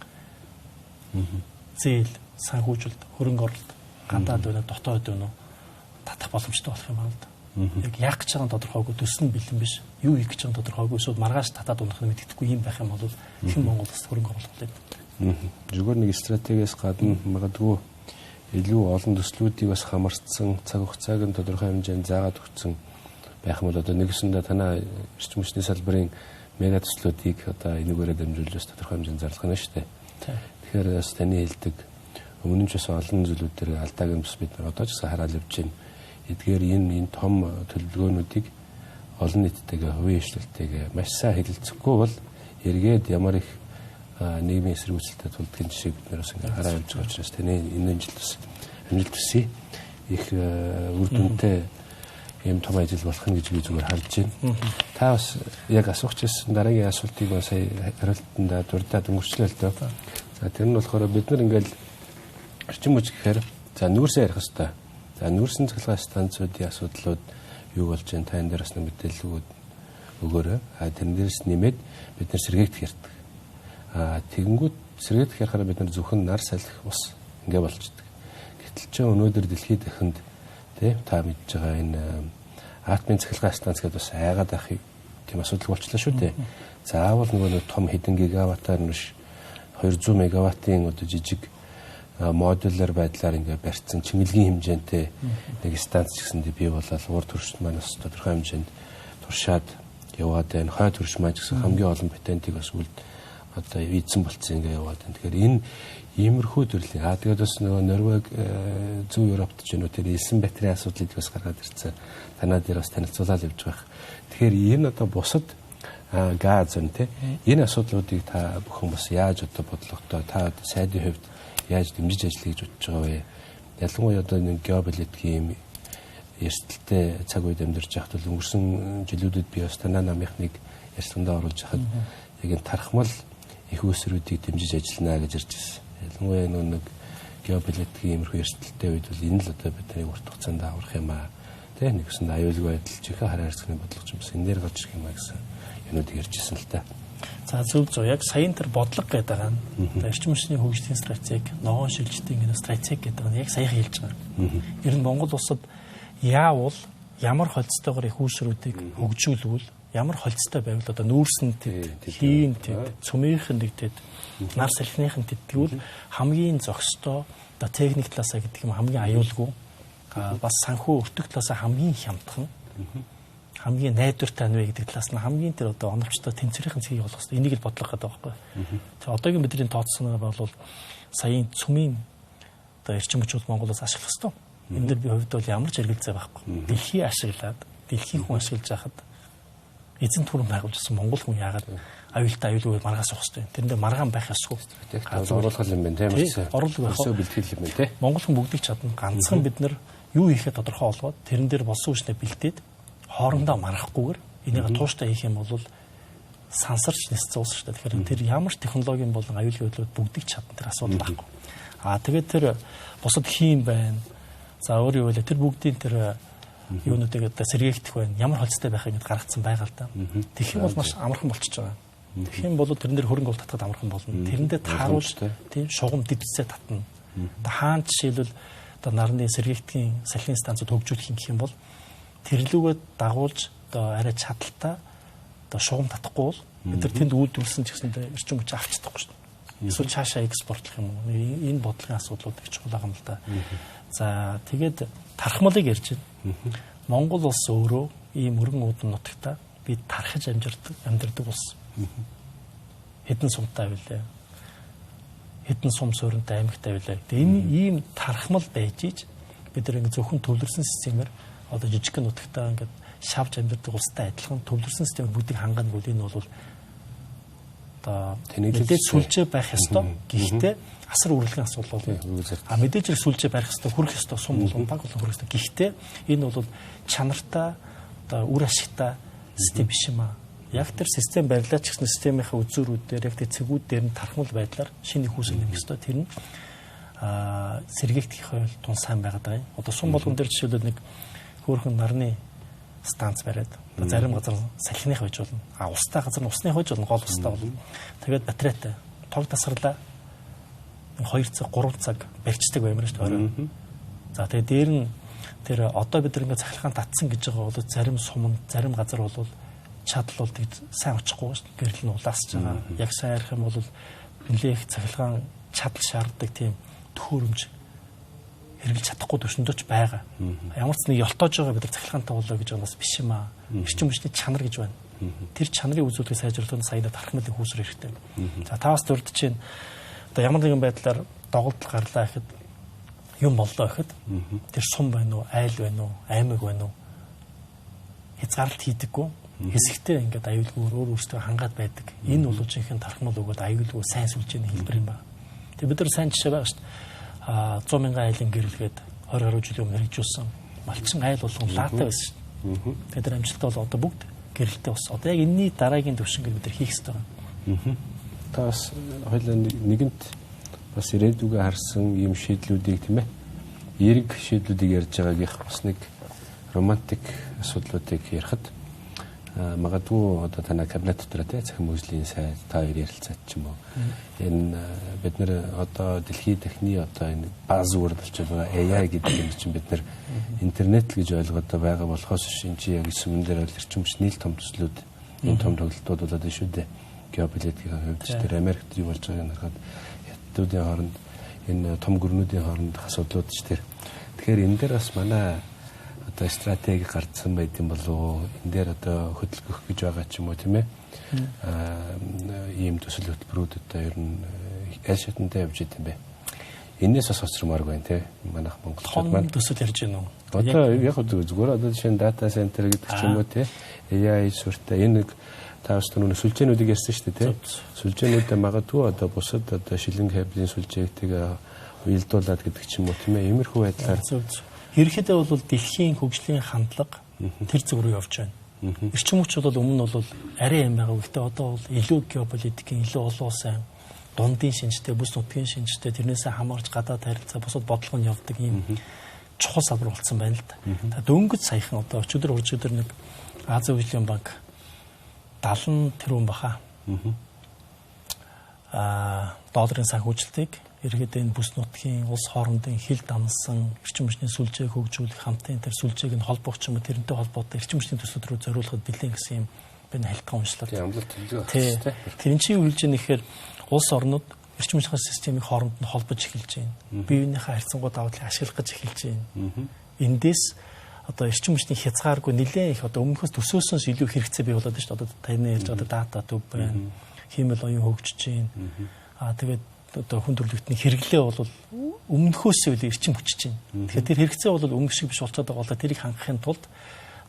Зээл, санхүүжилт, хөрөнгө оруулалт, гадаад байна, дотоод байна уу татах боломжтой болох юм байна л да. Яг яах гэж байгаа тодорхойгүй төсөл нь бэлэн биш. Юу хийх гэж байгаа тодорхойгүй эсвэл маргааш татаад унах нь мэддэхгүй юм байх юм бол хэн Монгол улс хөрөнгө оруулалт юм. Зүгээр нэг стратегиэс гадна магадгүй илүү олон төслүүдийг бас хамарцсан цаг хугацааг нь тодорхой хэмжээнд заагаад өгсөн байх юм бол одоо нэгэсэндээ танаа эрчим хүчний салбарын мега төслүүдийг одоо энэгээрээ дамжуулж бас тодорхой хэмжээнд зарлах нь шүү дээ. Тэгэхээр бас таны хэлдэг өмнө нь ч бас олон зүйлүүд дээр алдааг нь бас бид нар одоо ч гэсэн хараад явж байна. Эдгээр энэ том төлөвлөгөөнүүдийг олон нийттэйгээ хувийн хвшлэлтэйгээ маш сайн хэлэлцэхгүй бол эргээд ямар их нийгмийн эсрэг үйлчлэлтэй тулдгийн жишээг бид нэр бас ингээ хараа явж байгаа учраас таны энэ амжилт төсөө их үр дүнтэй юм том ажил болох нь гэж би зүгээр харж байна. Та бас яг асуух гэсэн дараагийн асуултыг бас сая хариултанд дурдаад өнгөрчлөө л дөө. За тэр нь болохоор бид нар ингээл эрчим хүч гэхээр за нүүрсээ ярих хэрэгтэй. За нүүрсэн цахилгаан станцуудын асуудлууд юу болж байна? Та энэ дээр бас нэг мэдээлэл өгөөрэй. Тэрэн дээрс нэмээд бид нар сэргээгдэх ярьдаг. Тэгэнгүүт сэргээгдэх ярахаараа бид нар зөвхөн нар салхих ус ингээ болчдөг. Гэтэл ч өнөөдөр дэлхийд дахинд та мэдж байгаа энэ атомын цахилгаан станц гэдэг бас айгаад байх тийм асуудал болчлаа шүү дээ. Заавал нөгөө том хэдэн гигаваттаар нүш 200 мегаваттын одоо жижиг модулер байдлаар ингээ барьсан чимэлгийн хэмжээнтэй нэг станц гэсэндээ бий болол уур төршин манаас тодорхой хэмжээнд туршаад яваад байна. Хойд төрш маань гэсэн хамгийн олон патентыг бас үлд одоо эзэн болцсон ингээ яваад байна. Тэгэхээр энэ иймэрхүү төрлийн тэгээд бас нөгөө Норвег зөв Европт ч өнөө тэр элсэн батарейн асуудлыг бас гаргаад ирсэн. Танаа дээр бас танилцуулаад явж байгаа. Тэгэхээр энэ одоо бусад газ үнэ энэ асуудлуудыг та бүхэн бас яаж одоо бодлоготой та сайдын хувьд яаж дэмжиж ажиллая гэж бодож байгаа вэ? Ялангуяа одоо нэг геополитикийн эрсдэлтэй цаг үед амьдарч байхад бол өнгөрсөн жилүүдэд би бас танаа намынхныг ярилцлаганд оруулж хахад яг энэ тархмал их үүсрүүдийг дэмжиж ажиллана гэж ирж байсан. Ялангуяа нэг геополитикийн иймэрхүү эрсдэлтэй үед бол энэ л одоо бидний урт хугацаанд аврах юм аа. Нэгсэн аюулгүй байдал чихээ хараа харьцагны бодлого ч юм бас энэ дээр гарч ирэх юм аа гэсэн юмнуудыг ярьжсэн л та. За зөв яг саяын тэр бодлого гэдэг байгаа нь эрчим хүчний хөгжлийн стратеги, ногоон шилжилтийн энэ стратеги гэдэг нь яг саяхан хэлж байгаа. Ер нь Монгол улсад яавал ямар холцтойгоор их үүсрүүдийг хөгжүүлвэл ямар холцтой байвал одоо нүүрсэн тэд, хийн тэд, цөмийнхэн тэд, нар салхиныхан тэд тэгвэл хамгийн зохистой одоо техник талаасаа гэдэг юм хамгийн аюулгүй бас санхүү өртөг талаасаа хамгийн хямдхан хамгийн найдвартай нэ гэдэг талаас нь хамгийн тэр одоо оновчтой тэнцвэрийн цэгийг олох хэрэгтэй. Энийг л бодлох гэдэг байхгүй. Тэгээ одоогийн бидний тооцсон бол саяын цөмийн одоо эрчим хүчүүд Монголоос ашиглах хэрэгтэй. Энэ дэр би хувьд бол ямар ч хэрэгэлцээ байхгүй. Дэлхий ашиглаад, дэлхийн хүн ашиглаж байхад эзэн түрэн байгуулжсэн Монгол хүн яагаад аюултай аюулгүй маргаас авах хэрэгтэй. Тэрэндээ маргаан байх ёсгүй. Оруулах юм байна тийм үү? Оруулах байх. Бэлтгэл юм байна тийм. Монгол хүн бүгдийг чадна. Ганцхан бид нар юу хийхэд тодорхой олгоод тэрэн дээр болсон үснэ бэлдээд хоорондоо марахгүйгээр энийг тууштай хийх юм бол сансарч нисцэн уус шүү дээ. Тэгэхээр тэр ямар ч технологийн болон аюулгүй хөдлөлт бүгдийг чадна тэр асуудал байхгүй. Тэгээд тэр бусад хийм байна. За өөр юу вэ? Тэр бүгдийн тэр юунуудыг одоо сэргээгдэх байна. Ямар холцтой байхыг ингэж гаргацсан байгаа л да. Тэгэх юм бол маш амархан болчихж байгаа. Тэгэх юм бол тэрэн дээр хөрөнгө оруулалт татгаад амархан болно. Тэрэндээ тааруулж тийм шугам дэвсээ татна. Одоо хаан жишээлбэл одоо нарны сэргийгтгийн салхины станцууд хөгжүүлэх гэх юм бол тэрлүүгээ дагуулж одоо арай чадaltaа одоо шугам татахгүй бол бид нар тэнд үйлдвэрлэсэн ч гэсэндээ эрчим хүч авч чадахгүй шүү дээ. Эсвэл цаашаа экспортлох юм уу? Энэ бодлогын асуудлууд их чухал байгаа юм л да. За тэгээд тархмалыг ярьж байна. Монгол улс өөрөө ийм өргөн уудам нутагта бид тархаж амьдардаг улс. Хэдэн сумтай байлаа. Хэдэн сум сууринтай аймагтай байлаа. Тэгээ энэ ийм тархмал байж иж бид нар ингэ зөвхөн төвлөрсөн системээр одоо жижиг нутагтаа ингээд шавж амьдардаг улстай адилхан төвлөрсөн системээр бүгдийг хангаана бол энэ бол одоо мэдээж сүлжээ байх ёстой. Гэхдээ асар үргэлжлэх асуудал бол мэдээж сүлжээ барих ёстой, хүрэх ёстой, сум болон баг болон хүрэх ёстой. Гэхдээ энэ бол чанартай одоо үр ашигтай систем биш юм аа. Яг тэр систем барилаач гэсэн системийнхаа үзүүрүүдээр яг тэр цэгүүд дээр нь тархмал байдлаар шинэ их үүсгэх юм ёстой. Тэр нь сэргийгдэх хавьд тун сайн байгаад байгаа юм. Одоо сум болгон дээр жишээлбэл нэг хөөрхөн нарны станц бариад зарим газар салхиных байж болно. Устай газар нь усных байж болно, гол устай болно. Тэгээд батарейтай тог тасгарлаа 2 цаг 3 цаг барьцдаг баймаар шүү дээ. За тэгээд дээр нь тэр одоо бид нэг цахилгаан татсан гэж байгаа бол зарим суманд зарим газар бол чадал бол тэг сайн очихгүй шүү дээ. Гэрэл нь улаасч байгаа. Яг сайн ярих юм бол нэлээх цахилгаан чадал шаарддаг тийм төхөөрөмж хэрэгжилж чадахгүй төвшөндөө ч байгаа. Ямар ч нэг ёлтоож байгаа бид цахилгаантай болоо гэж байгаа бас биш юм аа. Эрчим хүчний чанар гэж байна. Тэр чанарыг үзүүлэх сайжруулах нь саяны тархмалын хүүсрэх хэрэгтэй. За таваас дурдж чинь одоо ямар нэгэн байдлаар доголдол гарлаа гэхэд юм боллоо гэхэд тэр сум байна уу, айл байна уу, аймаг байна уу хязгаарлалт хийдэггүй. Хэсэгтээ ингээд аюулгүйгээр өөр өөртөө хангаад байдаг. Энэ бол жинхэнэ тархмал өгөөд аюулгүй сайн сүлжээний хэлбэр юм байна. Тэгээ бид нар сайн жишээ байгаа шүү дээ. 100 мянган айлын гэрэлгээд 20 гаруй жилийн өмнө хэрэгжүүлсэн малчин айл болгон лаатай байсан шүү. Тэгээд тэр амжилттай бол одоо бүгд гэрэлтэй болсон. Одоо яг энэний дараагийн төвшингээр бид нар хийх хэрэгтэй байна. Та бас хоёулаа нэгэнт бас ирээдүгээ харсан ийм шийдлүүдийг тийм ээ. Эерэг шийдлүүдийг ярьж байгаагийнх бас нэг романтик асуудлуудыг ярихад магадгүй одоо танай кабинет дотор тий цахим хөгжлийн сайд та хоёр ярилцаад ч юм уу энэ бид нэр одоо дэлхийн техникийн одоо энэ баз үүрэг болчиход байгаа AI гэдэг юм чинь бид нэр интернет гэж ойлгоод байгаа болохоос шин чи яг сүмэн дээр эрчим хүч нийл том төслүүд энэ том тоглолтууд болоод байна шүү дээ геополитикийн хувьд ч тэр Америкт юу болж байгааг харахад хятадуудын хооронд энэ том гүрнүүдийн хооронд асуудлууд ч тэр тэгэхээр энэ дээр бас манай одоо стратеги гарцсан байт юм болов энэ дээр одоо хөдөлгөх гэж байгаа ч юм уу тийм ээ ийм төсөл хөтөлбөрүүд одоо ер нь аль шатантай явж идэв юм бэ энэс бас оцромоор байна тийм манайх Монголд маань төсөл ярьж байна уу одоо яг зүгээр одоо жишээ нь дата центр гэдэг ч юм уу тийм AI сүртэй энэ нэг таавс түрүүний сүлжээнүүдийг ярьсан шүү дээ тийм сүлжээнүүдээ магадгүй одоо бусад одоо шилэн кабелийн сүлжээгтэйг уялдуулад гэдэг ч юм уу тийм ээ иймэрхүү байдлаар ерөнхийдөө бол дэлхийн хөгжлийн хандлага тэр зүг рүү явж байна. Эрчим хүч бол өмнө нь бол арай юм байгаа. Гэхдээ одоо бол илүү геополитикийн илүү олон улсын дундын шинжтэй, бүс нутгийн шинжтэй тэрнээсээ хамаарч гадаад харилцаа бусад бодлого нь явдаг ийм чухал салбар болсон байна л да. Дөнгөж саяхан одоо өчигдөр нэг Азийн хөгжлийн банк 70 тэрбум баха. Долларын санхүүжилтийг ерөөдөө энэ бүс нутгийн улс хоорондын хил дамсан эрчим хүчний сүлжээг хөгжүүлэх хамтын тэр сүлжээг нь холбоох юм тэрнтэй холбоотой эрчим хүчний төслүүд рүү зориулахад бэлэн гэсэн юм би хальтган уншлаа. Тэр чинь юу хэлж ийм нэхээр улс орнууд эрчим хүчний системийг хооронд нь холбож эхэлж байна. Биеийнхээ харьцангуй давуу талыг ашиглах гэж эхэлж байна. Эндээс одоо эрчим хүчний хязгааргүй нэлээд их одоо өмнөхөөс төсөөсөөс илүү хэрэгцээ бий болоод шүү дээ. Одоо таны хэлж одоо дата төв байна. Хиймэл оюун хөгжиж байна. Тэгээд одоо хүн төрөлхтний хэрэглээ бол өмнөхөөс үл эрчим хүчиж байна. Тэгэхээр тэр хэрэгцээ бол өмнөх шиг биш болчиход байгаа бол тэрийг хангахын тулд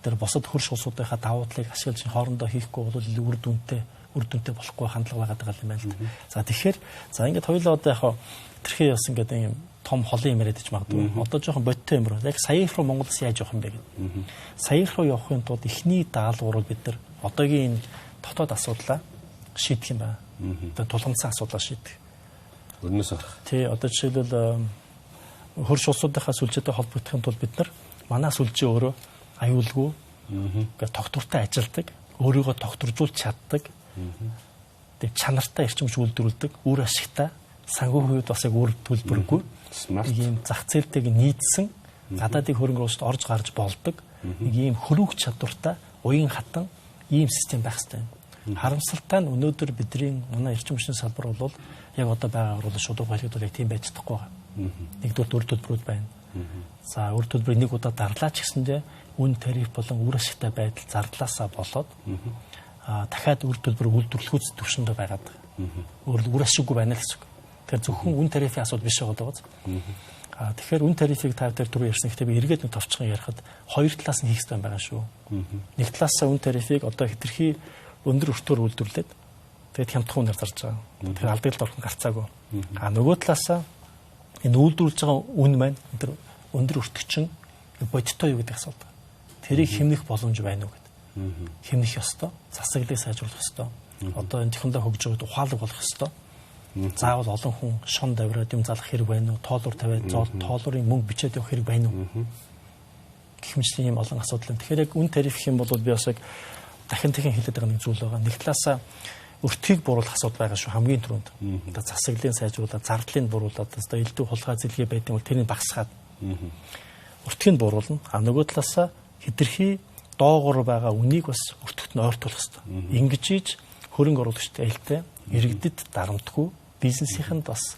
тэр босод хөрш улсуудынхаа давуу талыг ашиглаж хоорондоо хийхгүй бол үр дүнтэй болохгүй хандлага байгаа юм байна л. За тэгэхээр за ингээд хоёулаа одоо яг тэрхээ бас ингээд юм том холын юм яриад ич магадгүй. Одоо жоохон бодтой юм руу. Яг саяхан руу Монголоос яаж явах юм бэ гэдэг. Саяхан руу явахын тулд эхний даалгаврыг бид нар одоогийн дотоод асуудлаа шийдэх юм байна. Одоо тулгамдсан асуудлаа шийдэх. Өрнөөс гарах. Тий, одоо жишээлбэл хөрш улсуудынхаа сүлжээтэй холбогдохын тулд бид нар манай сүлжээ өөрөө аюулгүй ингээд тогтвортой ажилдаг, өөрийгөө тогтворжуулж чаддаг. Тэгээ чанартай эрчим хүч үйлдвэрлэдэг, үр ашигтай санхүүгийн хувьд бас яг үр төлбөргүй Smart. ийм зах зээлтэйг нийцсэн гадаадын хөрөнгө оруулалт орж гарч болдог нэг ийм хөрвөх чадвартай уян хатан ийм систем байх хэрэгтэй. Харамсалтай нь өнөөдөр бидний манай эрчим хүчний салбар бол яг одоо байгаа оруулалт шударга байлгад бол яг тийм байж чадахгүй байгаа. Нэгдүгээр үр төлбөрүүд байна. За үр төлбөрийг нэг удаа дарлаач гэсэндээ үн тариф болон үр ашигтай байдал зардлаасаа болоод дахиад үр төлбөр үйлдвэрлэхүйц төвшөндөө байгаад байгаа. Үр ашиггүй байна л гэсэн үг. Тэгэхээр зөвхөн үн тарифын асуудал биш байгаа даа. Тэгэхээр үн тарифыг та бүхэн түрүү ярьсан гэхдээ би эргээд нэг товчхон ярихад хоёр талаас нь хийх хэрэгтэй байгаа шүү. Нэг талаасаа үн тарифыг одоо хэтэрхий өндөр өртөөр үйлдвэрлээд тэгээд хямдхан үнээр зарж байгаа. Тэгэхээр алдагдлд орхон гарцаагүй. Нөгөө талаасаа энэ үйлдвэрлэж байгаа үн маань тэр өндөр өртөгчин бодиттой юу гэдэг асуудал. Тэрийг хэмнэх боломж байна уу гэдэг. Хэмнэх ёстой. Засаглалыг сайжруулах ёстой. Одоо энэ технологи хөгжиж байгаа ухаалаг болох ёстой. Заавал олон хүн шон давраад юм залах хэрэг байна уу? Тоолуур тавиад тоолуурын мөнгө бичээд явах хэрэг байна уу? Гэх мэт ийм олон асуудал. Тэгэхээр яг үн тариф гэх юм бол би бас яг дахин хэлээд байгаа нэг зүйл байгаа. Нэг талаасаа өртгийг буруулах асуудал байгаа шүү хамгийн түрүүнд. Одоо засаглалыг сайжруулаад, зардлыг буруулаад, одоо элдв хулгай зэлгээ байдаг бол тэрийг багасгаад өртгийг буруулна. Нөгөө талаасаа хэтэрхий доогуур байгаа үнийг бас өртөгт нь ойртуулах хэрэгтэй. Ингэж ийж хөрөнгө оруулагчтай ээлтэй иргэдэд дарамтгүй, бизнесийнхэнд бас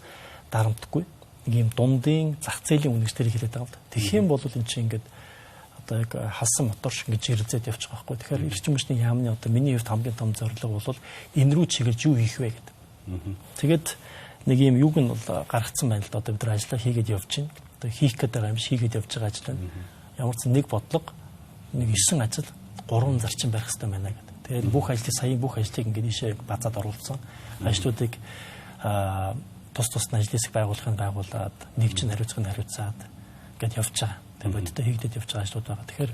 дарамтгүй нэг юм дундын зах зээлийн үнэгч тэрийг хэлээд байгаа л да. Тэгэх юм бол энэ чинь ингээд одоо яг халсан мотор шиг ингэж ирзээд явчих байхгүй. Тэгэхээр эрчим хүчний яамны одоо миний хувьд хамгийн том зорилго бол энэ рүү чиглэж юу хийх вэ гэдэг. Тэгээд нэг юм юуг нь бол гаргацсан байна л да. Одоо бид нар ажиллаа хийгээд явж байна. Одоо хийх гэдэг юм шиг хийгээд явж байгаа ажил байна. Ямар ч нэг бодлого, нэг 9 ажил, 3 зарчим барих хэрэгтэй байна гэдэг. Тэгээд бүх ажлыг саяын бүх ажлыг ингээд ийшээ базаад оруулсан. Ажлуудыг тус нь ажлын хэсэг байгуулахыг байгуулад, нэг чинь хариуцахыг хариуцаад ингээд явж байгаа. Тэгээд бодиттой хийгдээд явж байгаа ажлууд байгаа. Тэгэхээр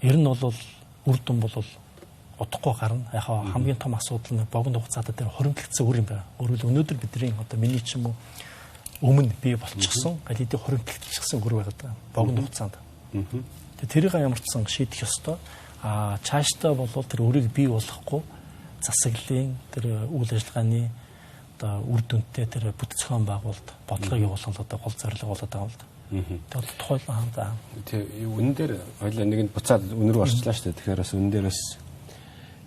ер нь бол үр дүн бол удахгүй гарна. Яг хамгийн том асуудал нь богино хугацаанд тэр хоригдлогдсон үр юм байна. Өөрөөр өнөөдөр бидний одоо миний ч юм уу өмнө бий болчихсон, галидын хоригдлогдчихсан үр байгаа. Богино хугацаанд. Тэгээд тэрийг ямар ч сан шийдэх ёстой. Цаашдаа бол тэр өрийг бий болгохгүй засаглалын тэр үйл ажиллагааны одоо үр дүнтэй тэр бүтэцгэн байгуулалт бодлого явуулах одоо гол зорилго болоод байгаа юм л да. Тэгээд тухайлбал хаана. Тэгээ үнэн дээр хоёлаа нэг нь буцаад үнэ рүү орчлаа шүү дээ. Тэгэхээр бас үнэн дээр бас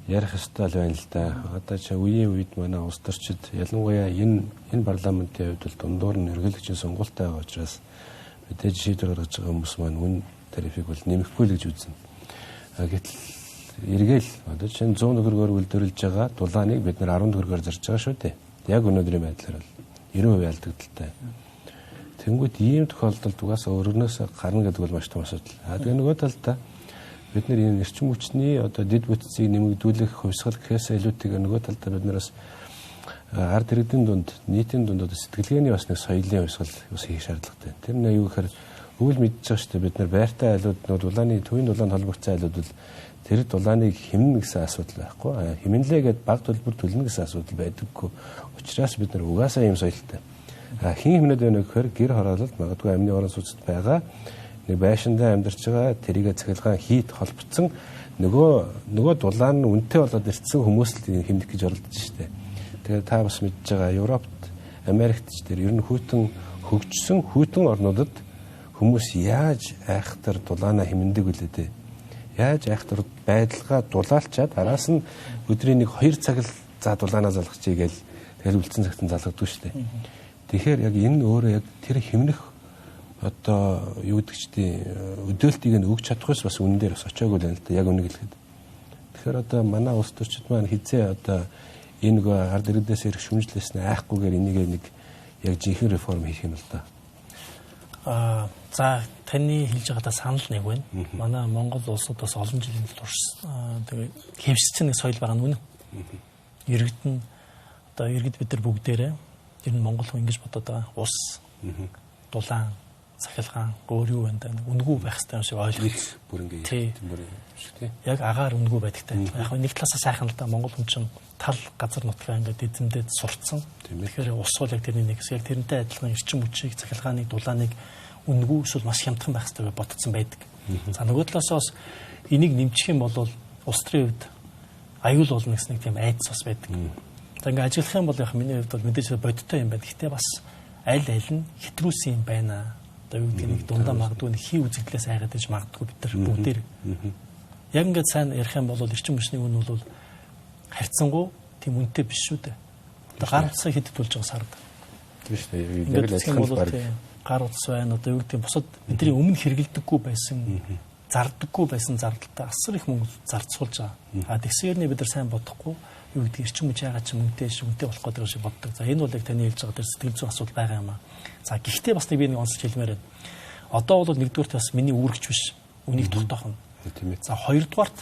ярих ёстой л байна л да. Одоо ч үеийн үед манай улс төрчид ялангуяа энэ парламентын хувьд бол дундуур нь эргэлгчийн сонгуультай байгаа учраас мэдээж шийдвэр гаргаж байгаа хүмүүс маань үн тарифыг бол нэмэхгүй л гэж үзнэ. Гэтэл эргээл одоо чинь 100 төгрөгөөр үйлдвэрлэж байгаа дулааныг бид нар 10 төгрөгөөр зарж байгаа шүү дээ. Яг өнөөдрийн байдлаар бол 90% ялдагдaltaй. Тэнгүүд ийм тохиолдолд угаасаа өөрөөс гарна гэдэг бол маш том асуудал. Тэгээ нөгөө талдаа бид нар энэ эрчим хүчний одоо дэд бүтцийг нэмэгдүүлэх хувьсгал гэхээс илүүтэйгээр нөгөө талдаа бид нараас ард иргэдийн дунд нийтийн дунд одоо сэтгэлгээний бас нэг соёлын хувьсгал ус хийх шаардлагатай. Тэр нь юу гэхээр өвөл мэдчихэж байгаа шүү дээ. Бид нар байртай айлууд нөө дулааны төвийн дулаанд холбогдсон айлууд бол тэр дулааныг хэмнэн гэсэн асуудал байхгүй. Хэмнэлээгээд баг төлбөр төлнө гэсэн асуудал байдаггүй. Учираас бид нар угаасаа ийм соёлтой. Хин хэмнээд байна гэхээр гэр хороололд магадгүй амны орон сууцд байгаа нэг байшиндаа амьдарч байгаа тэрийгэ цахилгаан хийд холбогдсон нөгөө дулаан нь үнэтэй болоод ирсэн хүмүүс л хэмнэх гэж оролдож штэ. Тэгээд та бас мэдж байгаа Европт, Америкт ч тэр ер нь хөгжсөн хүйтэн орнуудад хүмүүс яаж айхтар дулаанаа хэмндэг үлээ дээ. Яаж айхтар байдалгаа дулаалчаад араас нь өдрийн нэг 2 цаг л за дулаанаа залгачээ гээл тэгэл үлдсэн цагт нь залгадгүй штэ. Тэгэхээр яг энэ өөрөө яг тэр хэмнэх одоо юу гэдэг чдээ өдөөлтийг нь өгч чадахгүйс бас үнэн дээр бас очоогүй л байна л да яг үнийг хэлэхэд. Тэгэхээр одоо манай улс төрчид маань хизээ одоо энэ ард иргэдээс ирэх шүмжлээс нь айхгүйгээр энийг нэг яг жинхэнэ реформ хийх юм л да. За таны хэлж байгаадаа санал нэг байна. Манай Монгол улсад бас олон жилийн турш тэгээ хэвшиж нэг соёл байгаа нь үнэн. Иргэд нь одоо иргэд бид нар бүгдээрээ ер нь Монгол хүн ингэж бодоод байгаа. Ус, дулаан, цахилгаан, өөр юу байна даа үнгүй байх хэрэгтэй юм шиг ойлгож бүр ингээд бүр шиг тий. Яг агаар үнгүй байдагтай. Яг нэг талаасаа сайхан л да Монгол хүн чинь тал газар нутгаа ингээд эзэмдээд сурцсан. Тэгэхээр ус бол яг тэрний нэг яг тэрнтэй адилхан эрчим хүчийг, цахилгааныг, дулааныг үнгүй эсвэл маш хямдхан байх хэрэгтэй бодсон байдаг. За нөгөө талаасаа бас энийг нэмчих юм бол улс төрийн хувьд аюул болно гэсэн нэг тийм айдас бас байдаг. За ингээд ажиллах юм бол яг миний хувьд бол мэдээж бодиттой юм байна. Гэхдээ бас аль нь хэтрүүлсэн юм байна. Одоо юу гэдэг нэг дундаа магадгүй нэг хий үзэгдлээс айгаад иж магадгүй бид нар бүгдээр. Яг ингээд сайн ярих юм бол эрчим хүчний үн бол харьцангуй тийм үнэтэй биш шүү дээ. Одоо гар утсаа хэдэд болж байгаа сард. Тийм шүү дээ. Яг л адилхан баг. Гар утас байна. Одоо юу гэдэг бусад бидний өмнө хэрэгэлдэггүй байсан, зардаггүй байсан зардалтай асар их мөнгө зарцуулж байгаа. Тэгсээрний бид нар сайн бодохгүй юу гэдэг эрчим хүч яагаад ч үнэтэй болох гэдэг шиг боддог. За энэ бол яг таны хэлж байгаа тэр сэтгэл зүйн асуудал байгаа юм аа. За гэхдээ бас нэг би нэг онцлж хэлмээр байна. Одоо бол нэгдүгürt бас миний үүрэгч биш. Үнийг тогтоох нь. Тийм ээ. За хоёрдугаарт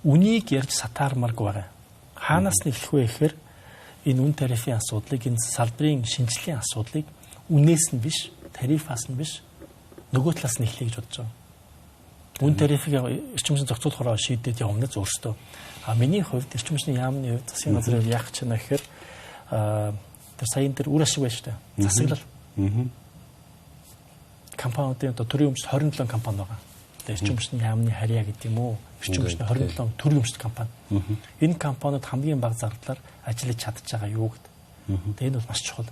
үнийг ярьж сатаармарг байгаа. Хаанаас нь эхлэх вэ гэхээр энэ үн тарифын асуудлыг, энэ салбарын шинжилгээний асуудлыг үнээс нь биш, тарифаас нь биш, нөгөө талаас нь эхлэе гэж бодож байгаа. Үн тарифыг эрчим хүчний зохицуулахаараа шийдээд явна ч өөртөө. Миний хувьд эрчим хүчний яамны хувьд засгийн газрын яах гэж байна гэхээр тэр саяын тэр үр ашиг байж та. Засаглал. Компаниудын одоо төрийн өмчт 27 компани байгаа. Эрчим хүчний яамны харьяа гэдэг юм уу? Эрчим хүчний 27 төрийн өмчт компани. Энэ компаниуд хамгийн бага зардлаар ажиллаж чадж байгаа юу гэдэг. Тэгээ энэ бол маш чухал.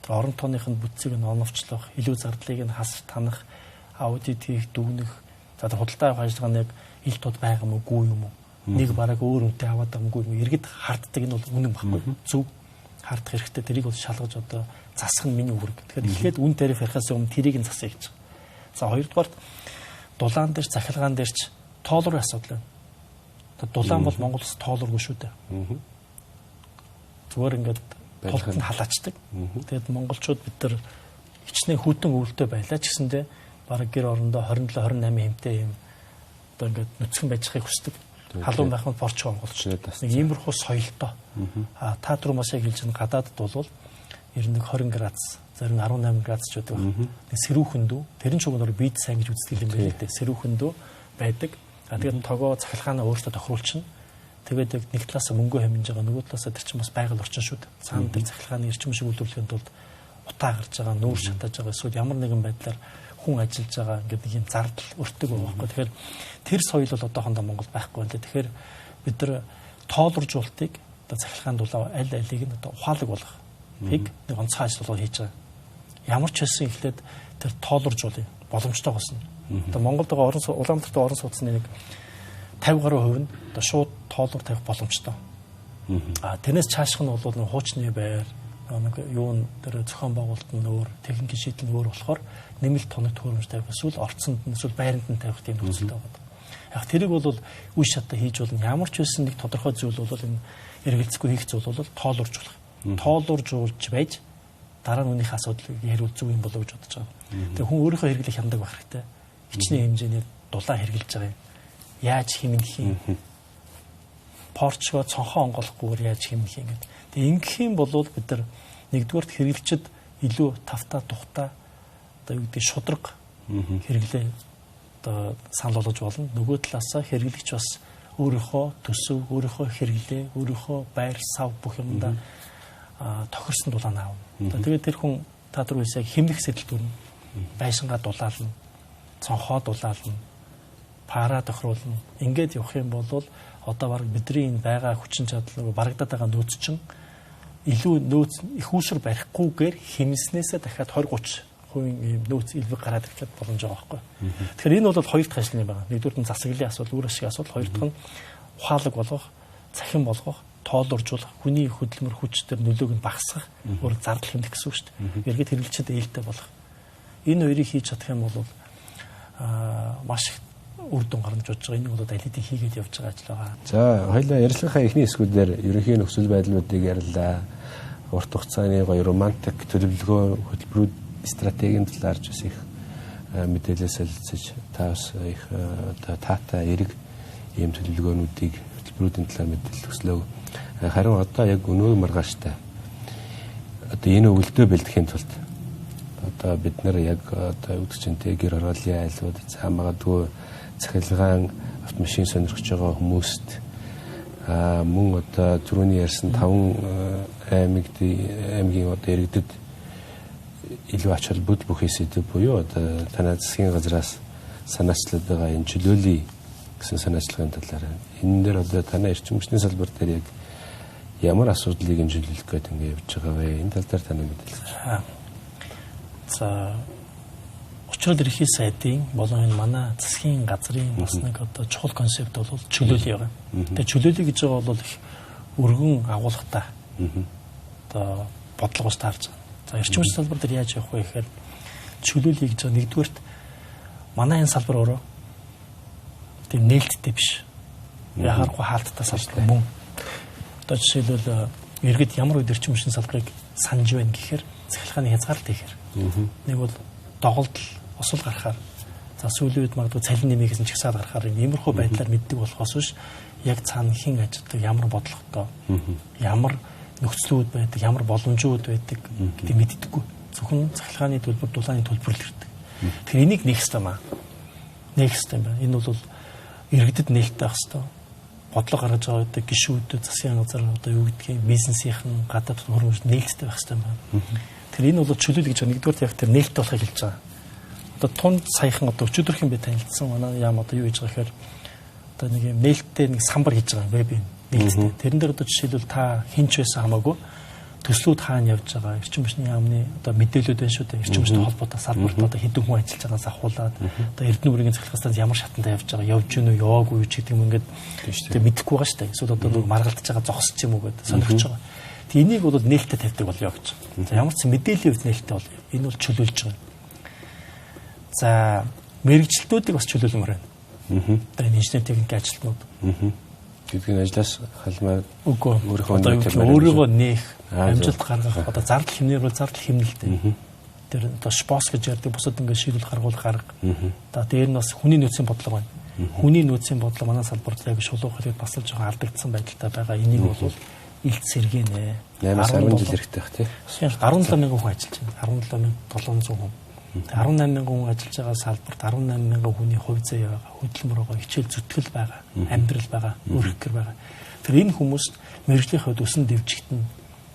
Тэр орон тооныхын бүтцийг нь оновчлох, илүү зардлыг нь хасар танах, аудит хийх, дүгнэх, за худалдаа авах ажиллагаа нэг ил тод байгаа юм уу, гүй юм уу? Нэг бараг өөр үнэтэй аваад байгаа юм уу? Иргэд харддаг энэ бол үнэн баггүй. Зөв хардах хэрэгтэй. Тэрийг бол шалгаж одоо засах нь миний үүрэг. Тэгэхээр эхлээд үн тариф ярихаас өмнө тэрийг нь засъя гэж. За хоёрдугаарт дулаан дээр захилгаан дээр ч тоолрын асуудал байна. Дулаан бол Монгол улс тоолргүй шүү дээ. Зүгээр ингээд тултанд халаачдаг. Тэгээд монголчууд бид нар хичнээн хүйтэн өвөлтэй байлаа ч гэсэндээ бараг гэр орондоо 27 28 хэмтэй юм одоо ингээд нүцгэн байж байгааг хүсдэг. Халуун байх нь борч монголч. Нэг иймэрхүү соёлтой. Та түрүү маш их хэлж байгаа гадаадд бол ер нь 20 градус, зарим 18 градус ч байдаг байна. Нэг сэрүүхэндүү, тэр нь ч өөр бид сайн гэж үздэг юм байна лээ. Сэрүүхэндүү байдаг. Тэгээд тогоо цахилгаанаа өөртөө тохируулчихна. Тэгээд нэг талаас мөнгө хэмнэж байгаа, нөгөө талаас тэр чинь бас байгаль орчин шүү дээ. Цаана тэр цахилгааны эрчим шиг үйлдвэрлэхэд бол утаа гарч байгаа, нүүр шатааж байгаа, эсвэл ямар нэгэн байдлаар хүн ажиллаж байгаа ингээд нэг юм зардал өртөг байгаа байхгүй. Тэгэхээр тэр соёл бол одоохондоо Монгол байхгүй байна. Тэгэхээр бид нар тоолоржуултыг одоо цахилгаан дулаа аль алийг нь одоо ухаалаг болгох нэг онцгой ажил хийж байгаа. Ямар ч хэлсэн эхлээд тэр тоолоржуулъя, боломжтой болсон. Одоо Монголд байгаа Улаанбаатарт орон сууцны нэг 50% нь одоо шууд тоолор тавих боломжтой. Тэрнээс цаашх нь бол нэг хуучны байр, нэг юун дээр зохион байгуулалт нь өөр, техникийн шийдэл нь өөр болохоор нэмэлт тоног төхөөрөмж тавих эсвэл орцонд нь эсвэл байранд нь тавих тийм нөхцөлтэй байна. Яг тэрийг бол үе шатаа хийж болно. Ямар ч байсан нэг тодорхой зүйл бол энэ эргэлзэхгүй хийх зүйл бол тоолоржуулах. Тоолоржуулж байж дараа нь үнийх асуудлыг ярил зүг юм болоо гэж бодож байгаа. Тэгээ хүн өөрийнхөө хэрэглэх хямдаг байх хэрэгтэй. Хичнээн хэмжээний дулаан хэрглэж байгаа юм. Яаж хэмнэх юм? Порчгоо цонхоо онголохгүйгээр яаж хэмнэх юм гэдэг. Тэгээ ингэх юм бол бид нар нэгдүгээрт хэрэглэгчд илүү тавтаа тухтаа одоо юу гэдэг шудраг хэрэглээ одоо санал болгож болно. Нөгөө талаасаа хэрэглэгч бас өөрийнхөө төсөв, өөрийнхөө хэрэглээ, өөрийнхөө байр сав бүх юмдаа тохирсон дулаан аав. Тэгээд тэр хүн та түрүү хэлсэг хэмнэх сэтэлтүүр нь байшингаа дулаална, цонхоо дулаална, пара тохируулна. Ингээд явах юм бол одоо баг бидний энэ байгаа хүчин чадал барагдаад байгаа нөөц чинь илүү нөөц их үүсвэр барихгүйгээр хэмнэснээсээ дахиад 20-30% ийм нөөц илбэг гараад ирэхэд боломж байгаа байхгүй. Тэгэхээр энэ бол хоёр дахь ажил юм байна. Нэгдүгээр нь засаглалын асуудал, үр ашигын асуудал, хоёр дахь нь ухаалаг болгох, цахим болгох, тоолоржуулах, хүний хөдөлмөр хүч төр нөлөөг нь багасгах, өөр зардал хэмнэх гэсэн үг шүү дээ. Эргээд хэрэглэгчдэд ээлтэй болох. Энэ хоёрыг хийж чадах юм бол маш их үр дүн гарна гэж бодож байгаа. Энэ бол алидийг хийгээд явж байгаа ажил байгаа. За, хоёулаа ярилцлагынхаа эхний хэсгүүдээр ерөнхий нөхцөл байдлуудыг ярьлаа. Урт хугацааны гоё романтик төлөвлөгөө, хөтөлбөрүүд, стратегийн талаар ч бас их мэдээлэл солилцож, та бас их таатай эрг ийм төлөвлөгөөнүүдийг, хөтөлбөрүүдийн талаар мэдээлэл өглөө. Харин одоо яг өнөө маргааштай одоо энэ өвөлдөө бэлтгэхийн тулд одоо бид нар яг одоо юу гэж чинь гэр ороолын айлууд цаа магадгүй цахилгаан автомашин сонирхож байгаа хүмүүст мөн одоо түрүүний ярьсан 5 аймгийн одоо иргэдэд илүү ач холбогдол бүхий сэдв буюу одоо танай засгийн газраас санаачлаад байгаа энэ чөлөөлийн гэсэн санаачлагын талаар энэ дээр одоо танай эрчим хүчний салбар дээр яг ямар асуудлыг хэмжүүлэх гээд ингэ явж байгаа вэ? Энэ тал дээр таны мэдээлэл. За Учрал ерхий сайдын болон энэ манай засгийн газрын бас нэг одоо чухал концепт бол чөлөөлөл байгаа. Тэгээ чөлөөлөл гэж байгаа бол их өргөн агуулгатай. Одоо бодлого бас таарч байгаа. За эрчим хүчний салбар дээр яаж явах вэ гэхээр чөлөөлөл гэж байгаа нэгдүгээрт манай энэ салбар өөрөө тийм нээлттэй биш. Яхахгүй хаалттай салбар мөн. Одоо жишээлбэл иргэд ямар үед эрчим хүчний салбарыг санаж байна гэхээр цахилгааны хязгаарлалт ихээр. Нэг бол доголдол осол гарахаар за сүүлийн үед магадгүй цалин нэмийг гэсэн чагсаал гарахаар иймэрхүү байдлаар мэддэг болохоос биш яг цаана хэн ажилладаг, ямар бодлоготой, ямар нөхцлүүд байдаг, ямар боломжууд байдаг гэдэг мэддэггүй. Зөвхөн цахилгааны төлбөр, дулааны төлбөр л ирдэг. Тэгэхээр энийг нээх хэрэгтэй маа. Нээх хэрэгтэй юм байна. Энэ бол иргэдэд нээлттэй байх хэрэгтэй. Бодлого гаргаж байгаа гэдэг гишүүдүүд, засгийн газар одоо юу гэдгийг бизнесийн гадаад хөрөнгөж нээлттэй байх хэрэгтэй юм байна. Тэгэхээр энэ бол чөлөөлөл гэж нэгдүгээр яг тэр нээлттэй болохыг хэлж байгаа. Одоо тунд саяхан одоо өчигдөрхөн би танилцсан манай яам одоо юу хийж байгаа гэхээр одоо нэг юм нээлттэй нэг самбар хийж байгаа веб нээлттэй. Тэрэн дээр одоо жишээлбэл та хинч байсан хамаагүй төслүүд хаана явж байгаа, эрчим хүчний яамны одоо мэдээлэлүүд байна шүү дээ. Эрчим хүчтэй холбоотой салбарт одоо хэдэн хүн ажиллаж байгаагаас ахуулаад одоо Эрдэнэ бүрийн цахилгаан ямар шатанд явж байгаа, явж гэнэ үү, яваагүй юу гэдэг юм ингээд тэг мэдэхгүй байгаа шүү дээ. Эсвэл одоо маргалдаж байгаа зогсож юм уу гэдэг сонирхож байгаа. Тэг энийг бол нээлттэй тавьдаг болёо гэж. За ямар ч мэдээллийн хувьд нээлттэй бол энэ бол чөлөөлж байгаа. За мэрэгчлэлтүүдийг бас чөлөөлмөр байна. Одоо энэ инженер техник ажилтнууд. Гэдгийг ажлаас халмаар үгүй өөрийгөө нээх, амжилт гаргах, одоо зардал хэмнээр бол зардал хэмнэлтэй. Тэр одоо спос гэж ярьдаг бусад ингээд шийдвэр гаргуул гарга. Одоо дээр нь бас хүний нөөцийн бодлого байна. Хүний нөөцийн бодлого манай салбарт яг шулуух хэлээд бас л жоохон алдагдсан байдалтай байгаа. Энийг бол илт сэргийнэ. 8-10 жил хэрэгтэй бах тий. 17 мянган хүн ажиллаж байна. 17,700 хүн. 18 мянган хүн ажиллаж байгаа салбарт 18 мянган хүний хувь заяа байгаа, хөдөлмөр байгаа, хичээл зүтгэл байгаа, амьдрал байгаа, өргөхөр байгаа. Тэр энэ хүмүүст мэргэжлийн хувьд өсөн дэвжигт нь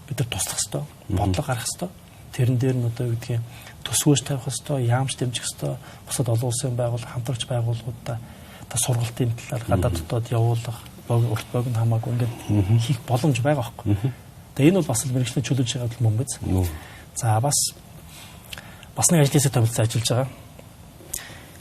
бид нар туслах ёстой, бодлого гаргах ёстой. Тэрэн дээр нь одоо юу гэдгийг төсвөөж тавих ёстой, яамч дэмжих ёстой, бусад олон улсын байгууллага, хамтрагч байгууллагуудаа одоо сургалтын талаар гадаад дотоод явуулах, урт богино хамаагүй ингээд хийх боломж байгаа байхгүй. Тэгээ энэ бол бас мэргэжлийн чөлөөж байгаа юм биз. За бас нэг ажлын хэсэг томилсон ажиллаж байгаа.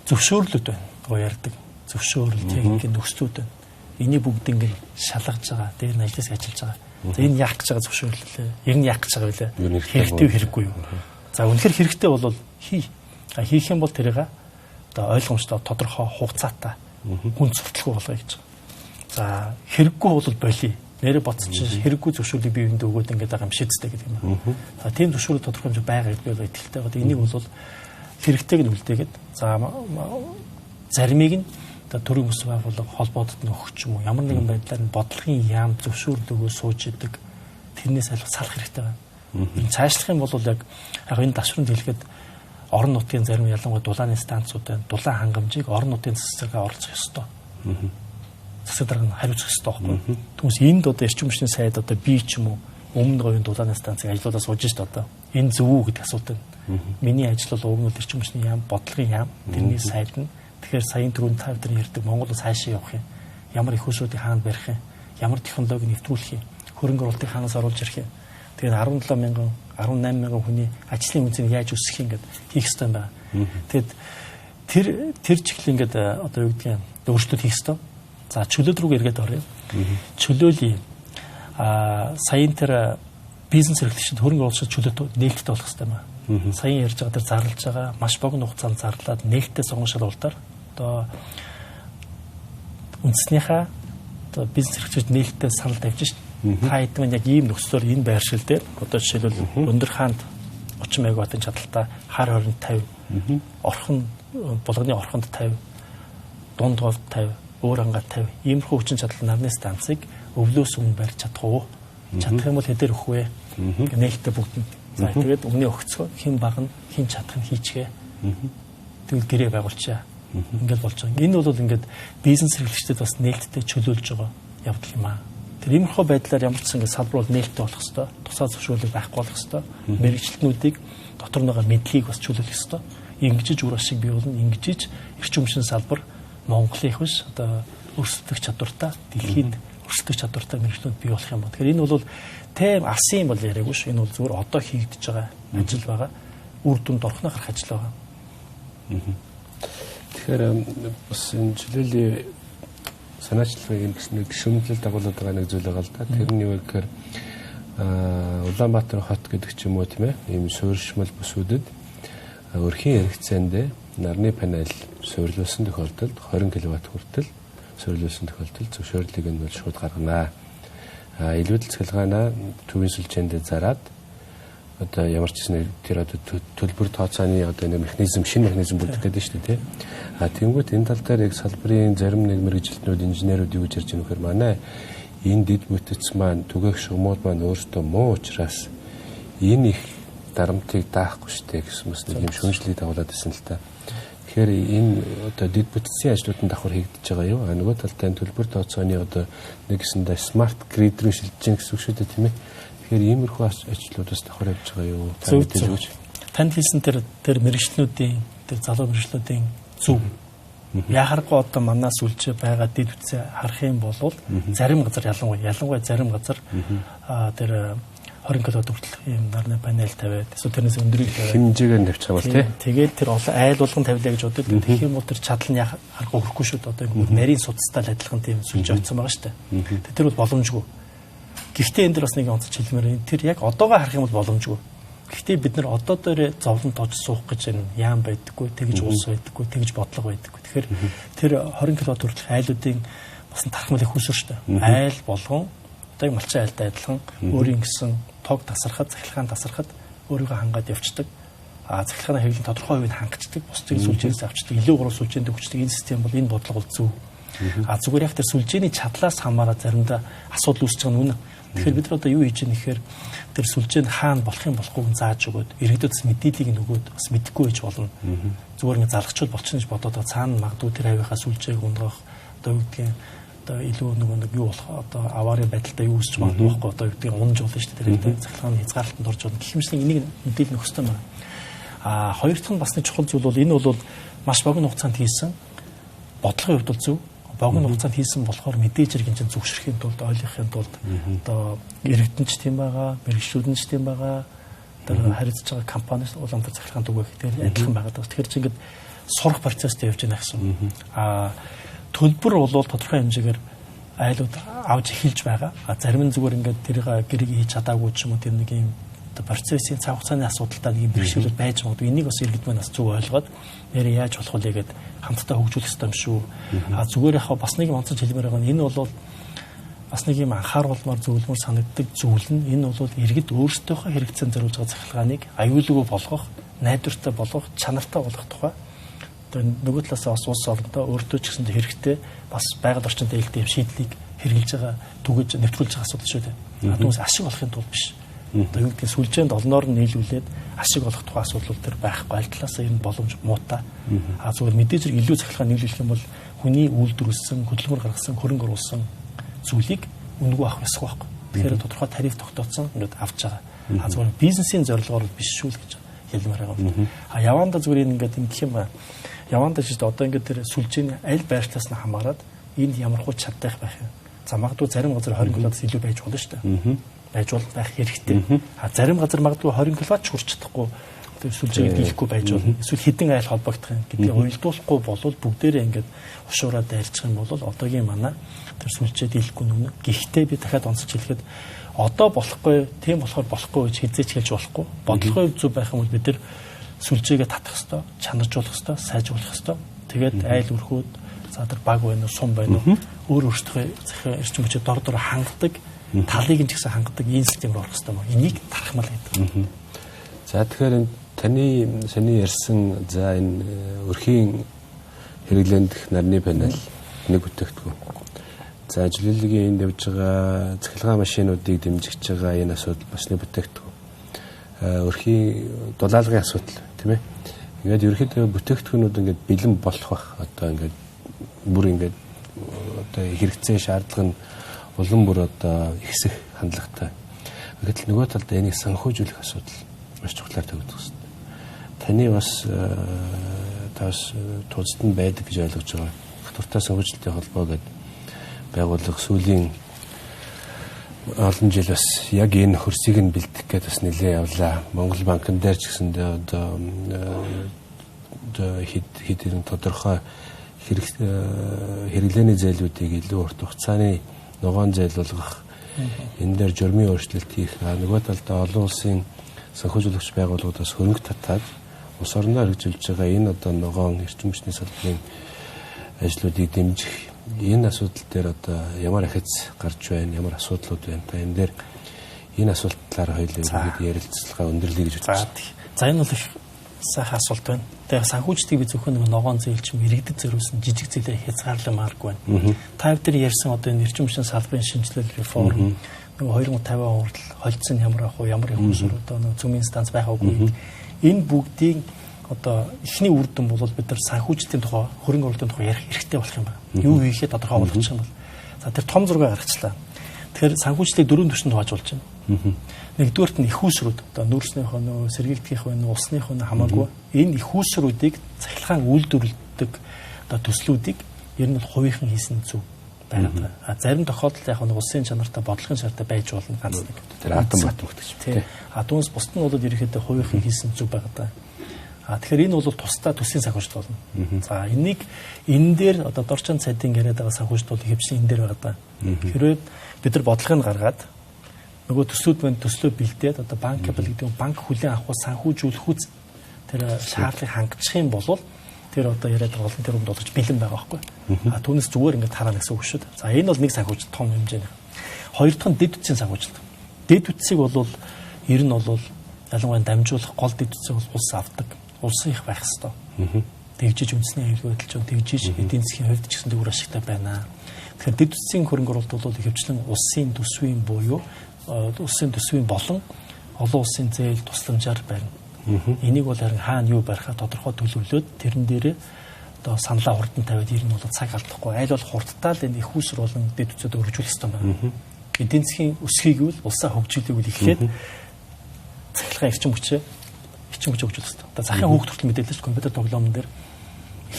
Зөвшөөрлөд байна. Гоо ярьдаг. Зөвшөөрөл, техникийн нөхцлүүд байна. Энийг бүгдийг ингэ шалгаж байгаа. Дээр нь ажлын хэсэг ажиллаж байгаа. За энэ яах гэж байгаа зөвшөөрлөлөө. Ер нь яах гэж байгаа вэ? Хэрэгтэй хэрэггүй юу? За үнэхээр хэрэгтэй бол хий. Хийх юм бол тэрийг одоо ойлгомжтой, тодорхой хугацаатай хүн цогцлохгүй болгоё гэж. За хэрэггүй бол болиё. Нэрэ боцчих хэрэггүй зөвшөөрлийг бие биендээ өгөөд ингээд байгаа юм шийдтэй гэдэг юм. За тийм зөвшөөрөл тодорхой хэмжээ байгаа гэдэг би бол итгэлтэй байгаа. Энийг бол хэрэгтэйг нь үлдээгээд за заримыг нь одоо төрийн бүс байгууллага холбоотод нь өгч юм уу? Ямар нэгэн байдлаар нь бодлогын яам зөвшөөрөл өгөө сууж идэг тэрнээс аль салах хэрэгтэй байна. Энэ цаашлах юм бол яг энэ давшранд хэлэхэд орон нутгийн зарим ялангуяа дулааны станцууд байна. Дулаан хангамжийг орон нутгийн засагаа оролцох ёстой. Засаг дарга нь хариуцах ёстой байхгүй. Түүнээс энд одоо эрчим хүчний сайд одоо би ч юм уу өмнө говийн дулааны станцыг ажлуудаа сууж шít одоо. Энэ зөв үү гэдэг асуулт байна. Миний ажил бол уг нь эрчим хүчний яам, бодлогын яам, тэрний сайд нь. Тэгэхээр саяын түрүүнд та бүхэн ярьдаг Монгол улс хаашаа явах юм? Ямар их усуудыг хаана барих юм? Ямар технологиг нэвтрүүлэх юм? Хөрөнгө оруулалтыг хаанаас оруулж ирэх юм? Тэгэхээр 17 мянган, 18 мянган хүний ажлын үнцийг яаж өсгөх юм гээд хийх ёстой юм байна. Тэгэд тэр чиглэл ингээд одоо юу гэдгийг өөрчлөлт хийх ёстой. За чөлөөт рүү эргээд оръё. Чөлөөлөе. Саяын тэр бизнес эрхлэгчид хөрөнгө оруулагчид чөлөөт нээлттэй болох хэрэгтэй байна. Саяын ярьж байгаа тэр зарлж байгаа маш богино хугацаанд зарлаад нээлттэй сонгошолуултаар одоо үндэснийхээ одоо бизнес эрхлэгчид нээлттэй санал тавьж шít. Та хэдэн яг ийм нөхцлөөр энэ байршил дээр одоо жишээлбэл өндөр хаанд 30 мегаваттын чадалтай хар хорионд 50, орхон булганы орхонд 50, дунд говьд 50, өөр ангаад 50 иймэрхүү хүчин чадал нарны станцыг өвлөөс өмнө барьж чадах уу? Чадах юм бол хэдээр өгөх вэ? Нээлттэй бүгд нь. За тэгээд өмнө өгцгөө хэн баг нь хэн чадах нь хийчихээ. Тэгвэл гэрээ байгуулчаа. Ингээд болж байгаа. Энэ бол ингээд бизнес эрхлэгчдэд бас нээлттэй чөлөөлж байгаа явдал юм аа. Тэр иймэрхүү байдлаар ямар ч ингээд салбар бол нээлттэй болох хэвээр, тусаа зөвшөөрлөг байхгүй болох хэвээр, мэрэгчлэтнүүдийг дотор нэгэ мэдлийг бас чөлөөлөх хэвээр. Ингэжиж үр ашиг бий болно, ингэжиж эрчим хүчний салбар Монголын их биш одоо өрсөлдөх чадвартай дэлхийд өрсөлдөх чадвартай мэрэгчлүүд бий болох юм ба. Тэгэхээр энэ бол тэм алсын бол яриаггүй ш. Энэ бол зүгээр одоо хийгдэж байгаа ажил байгаа. Үр дүнд орохно гарах ажил байгаа. Тэгэхээр бас энэ жилийн санаачлагын нэг шүмжлэл дагуулдаг байгаа нэг зүйл байгаа л да. Тэр нь юу вэ гэхээр Улаанбаатар хот гэдэг ч юм уу тийм ээ. Ийм суурьшмал бүсүүдэд өрхийн хэрэгцээнд нарны панел суурилуулсан тохиолдолд 20 кВт хүртэл суурилуулсан тохиолдолд зөвшөөрлийг нь бол шууд гаргана. Илүүдэл цахилгаанаа төвийн сүлжээнд зараад одоо ямар ч зүйл тэр одоо төлбөр тооцооны одоо нэг механизм, шинэ механизм бүрдэх гэдэг шүү дээ. Тэнгүүт энэ тал дээр яг салбарын зарим нэг мэргэжилтнүүд, инженерүүд юу гэж ярьж байгаа нөхөр манай энэ дэд бүтц маань түгээх шугамуд маань өөртөө муу учраас энэ их дарамтыг даахгүй штэ гэсэн мэт нэг юм шүнжлийг дагуулад байсан л та. Тэгэхээр энэ одоо дэд бүтцийн ажлуудын давхар хийгдэж байгаа юу? Нөгөө талдаа төлбөр тооцооны одоо нэг гэсэндээ смарт грид рүү шилжиж гэнэ гэсэн үг шүү дээ тийм ээ. Тэгэхээр иймэрхүү ажлуудаас давхар явж байгаа юу? Танд хэлсэн тэр мэргэжлүүдийн тэр залуу мэргэжлүүдийн зөв яхаргүй одоо манаас үлж байгаа дэд бүтцээ харах юм бол зарим газар ялангуяа зарим газар тэр 20 кВт хүртэл ийм нарны панел тавиад эсвэл тэрнээс өндрийг тавиад хэмжээгээр тавьчих юм бол тий. Тэгээд тэр айлд болгон тавилаа гэж боддог. Тэгэх юм бол тэр чадал нь харахгүй хөрөхгүй шүү дээ. Одоо ингэ нарийн судастай адилхан тийм сүлж ойцсон байгаа шүү дээ. Тэр бол боломжгүй. Гэхдээ энэ дэр бас нэг онцлог хэлмээр тэр яг одоогоо харах юм бол боломжгүй. Гэхдээ бид нар одоо дээр зовлон тоож суух гэж яам байдаггүй, тэгж уус байдаггүй, тэгж бодлого байдаггүй. Тэгэхээр тэр 20 кВт хүртэл айлуудын бас тархмал их үүсвэр шүү дээ. Айл болгон одоо малчин айлтай адилхан өөрийн гэсэн тог тасархад, цахилгаан тасархад өөрийгөө хангаад явцдаг. Цахилгааны хэвлэл тодорхой хувийг хангацдаг, бусдыг сүлжээс авчдаг, илүү гурван сүлжээнд өгчдөг энэ систем бол энэ бодлого бол зөв. Зүгээр яг тэр сүлжээний чадлаас хамаараа заримдаа асуудал үүсэж байгаа нь үнэ. Тэгэхээр бид нар одоо юу хийж ийм нэхээр тэр сүлжээнд хаана болох юм болохгүйг зааж өгөөд иргэдүүдс мэдээллийг нь өгөөд бас мэдэхгүй байж болно. Зүгээр ингэ залгачуул болчихно гэж бодоод цаана магадгүй тэр хавийнхаа сүлжээг унгах одоо юу гэдгийг одоо илүү нэг юу болох одоо аварын байдалтай юу үүсч магадгүй байхгүй одоо юу гэдгийг унж болно шүү дээ. Тэр цахилгааны хязгаарлалтанд орж болно. Гэх юмшиг энийг мэдээлэл нөх хэвээр байна. Хоёр дахь нь бас нэг чухал зүйл бол энэ бол маш богино хугацаанд хийсэн бодлогын хувьд бол зөв. Богино хугацаанд хийсэн болохоор мэдээж хэрэг энэ зөвшөөрөхийн тулд ойлгохын тулд одоо иргэдэнч тийм байгаа, мэргэжлүүдэнч тийм байгаа, тэр харилцаж байгаа компаниуд Улаанбаатар цахилгаан түгээх тэр адилхан байгаа. Тэгэхээр чи ингээд сурах процесстэй явж байна гэсэн. Төлбөр бол тодорхой хэмжээгээр айлууд авч эхэлж байгаа. Зарим нь зүгээр ингээд тэрийг гэрэг хийж чадаагүй ч юм уу тэр нэг юм процессын цаг хугацааны асуудалтай нэг бэрхшээлүүд байж магадгүй. Энийг бас иргэд маань бас зөв ойлгоод нэр яаж болох вэ гэдэг хамтдаа хөгжүүлэх хэрэгтэй юм шүү. Зүгээр яхаа бас нэг онцлог хэлмээр байгаа нь энэ бол бас нэг юм анхааруулмаар зөвлөмөр санагддаг зүйл нь энэ бол иргэд өөрсдийнхөө хэрэгцээнд зориулж байгаа цахилгааныг аюулгүй болгох, найдвартай болгох, чанартай болгох тухай нөгөө талаас бас улс орондоо өөртөө ч гэсэн хэрэгтэй бас байгаль орчинд ээлтэй шийдлийг хэрэгжилж байгаа түгэж нэвтрүүлж байгаа асуудал шүү дээ. Түүнээс ашиг олохын тулд биш. Одоо юу гэдгийг сүлжээнд олноор нь нийлүүлээд ашиг олох тухай асуудал төр байхгүй аль талаас нь боломж муутай. Зүгээр мэдээж зэрэг илүү цахилгаан нийлүүлэх юм бол хүний үйлдвэрлэсэн, хөдөлмөр гаргасан, хөрөнгө оруулсан зүйлийг үнэгүй авах ёсгүй байхгүй. Тэгэхээр тодорхой тариф тогтооцсон ингээд авч байгаа. Зүгээр бизнесийн зорилгоор биш шүү л гэж хэлмээр байгаа. Яванда зүгээр ингээд ингэх юм ба. Яванда ч гэсэн одоо ингээд тэр сүлжээний аль байршлаас нь хамаарат энд ямар хуу чадтай байх юм. За магадгүй зарим газар 20 кВт-аас илүү байж болно шүү дээ. Байж бол байх хэрэгтэй. Зарим газар магадгүй 20 кВт ч хүрч чадахгүй тэр сүлжээгээ дийлэхгүй байж болно. Эсвэл хідэн айл холбогдох юм гэдгийг уйлдуулахгүй болвол бүгдээрээ ингээд ушуураад дайлчих юм бол одоогийн манай тэр сүлжээ дийлэхгүй нүнэ. Гэхдээ би дахиад онцолж хэлэхэд одоо болохгүй, тийм болохоор болохгүй гэж хизээч хэлж болохгүй. Бодлогын зөв байх юм бол бид нар сүлжээгээ татах хэвээр, чанаржуулах хэвээр, сайжруулах хэвээр. Тэгээд айл өрхөөд за тэр баг байна уу, сум байна уу, өөр өөртөө захиа эрчим хүчээр дор хангадаг, талыг нь ч гэсэн хангадаг энэ системээр орох хэвээр байна. Энийг тархмал гэдэг. За тэгэхээр таны саний ярьсан за энэ өрхийн хэрэглээнд нарны панел нэг бүтээгдэхүүн. За жилийн энд явж байгаа цахилгаан машинуудыг дэмжиж байгаа энэ асуудал бас нэг бүтээгдэхүүн. Өрхийн дулаалгын асуудал тийм ээ. Ингээд ерөөхдөө бүтээгдэхүүнүүд ингээд бэлэн болох бах. Одоо ингээд бүр ингээд одоо хэрэгцээ шаардлага нь улам бүр одоо ихсэх хандлагатай. Гэтэл нөгөө талд энийг санхүүжүүлэх асуудал маш чухлаар тавигдах хэрэгтэй. Таны бас тас тусад нь байдаг гэж ойлгож байгаа. Хатвартай санхүүжилтийн холбоо гэдэг байгууллага сүүлийн олон жил бас яг энэ хөрсийг нь бэлдэх гээд бас нэлээ явлаа. Монгол банкн дээр ч гэсэндээ одоо хэдэн тодорхой хэрэглээний зээлүүдийг илүү урт хугацааны ногоон зээл болгох, энэ дээр журмын өөрчлөлт хийх, нөгөө талдаа олон улсын санхүүжүүлэгч байгууллагуудаас хөрөнгө татаад улс орноо хэрэгжүүлж байгаа энэ одоо ногоон эрчим хүчний салбарын ажлуудыг дэмжих, энэ асуудал дээр одоо ямар ахиц гарч байна, ямар асуудлууд байна та энэ дээр энэ асуулт талаар хоёулаа ярилцлага өндөрлөе гэж бодож байна. За энэ бол их сайхан асуулт байна. Тэгээ санхүүжтгийг би зөвхөн нэг ногоон зээл чим иргэдэд зориулсан жижиг зээлээр хязгаарламааргүй байна. Та бүхэн ярьсан одоо энэ эрчим хүчний салбарын шинжилэл реформ нэг 2050 хүртэл холдсон ямар ах уу, ямар явах шүү одоо нэг цөмийн станц байх үгүй. Энэ бүгдийн одоо эхний үр дүн бол бид нар санхүүжтийн тухай, хөрөнгө оруулалтын тухай ярих хэрэгтэй болох юм байна. Юу хийхэд тодорхой болгочих юм бол. За тэр том зураг гаргачлаа. Тэгэхээр санхүүжлийг дөрвөн түвшинд хуваажуулж байна. Нэгдүгээрт нь их үүсрүүд, одоо нүүрснийхөө нөө сэргийлтгийнх байна, усныхоо хамаагүй энэ их үүсрүүдийг цахилгаан үйлдвэрлэдэг одоо төслүүдийг ер нь хувийнхан хийсэн зүв байна. Зарим тохиолдолд яг нэг улсын чанартай бодлогын шаардлага байж болно ганц нэг. Тэр атом гэдэг чинь. Түүнээс бусд нь бол ерөнхийдөө хувийнхан хийсэн зүв байгаа даа. Тэгэхээр энэ бол тусдаа төсвийн санхүүжилт болно. За энийг энэ дээр одоо дорчин цайдын яриад байгаа санхүүжилтууд хэвшин энэ дээр байгаа даа. Хэрвээ бид нар бодлогыг гаргаад нөгөө төслүүд мань төслөө бэлдээд одоо банк капитал гэдэг банк хүлээн авах санхүүжүүлэх үз тэр шаардлагыг хангах юм бол тэр одоо яриад байгаа олон тэрүүнд болж бэлэн байгаа байхгүй. Түүнээс зүгээр ингээд хараа гэсэн үг шүү дээ. За энэ бол нэг санхүүжилт том хэмжээний. Хоёр дахь нь дэд үтсийн санхүүжилт. Дэд үтсийг бол ер нь бол ялангуяа дамжуулах гол дэд үтсийг бол улс авдаг. Улсын их байх хэвээр. Тэгжиж үндэсний аюулгүй байдал ч тэгжиж эдийн засгийн хувьд ч гэсэн төвөр ашигтай байна. Тэгэхээр дэд үтсийн хөрөнгө оруулалт бол ихэвчлэн улсын төсвийн буюу улсын төсвийн болон олон улсын зээл тусламжаар байна. Энийг бол харин хаана юу барихаа тодорхой төлөвлөөд тэрэн дээрээ одоо саналаа хурдан тавиад ер нь бол цаг алдахгүй аль болох хурдтай л энэ их үүсэр болон дэд үтсэд өргөжүүлэх хэрэгтэй байна. Эдийн засгийн өсхийг бол улсаа хөгжүүлэх үл эхлээд цахилгаан эрчим хүчээ хөгжүүлэх хэрэгтэй. Одоо захын хүүхд хүртэл мэдээлэл ч компьютер тоглоомн дээр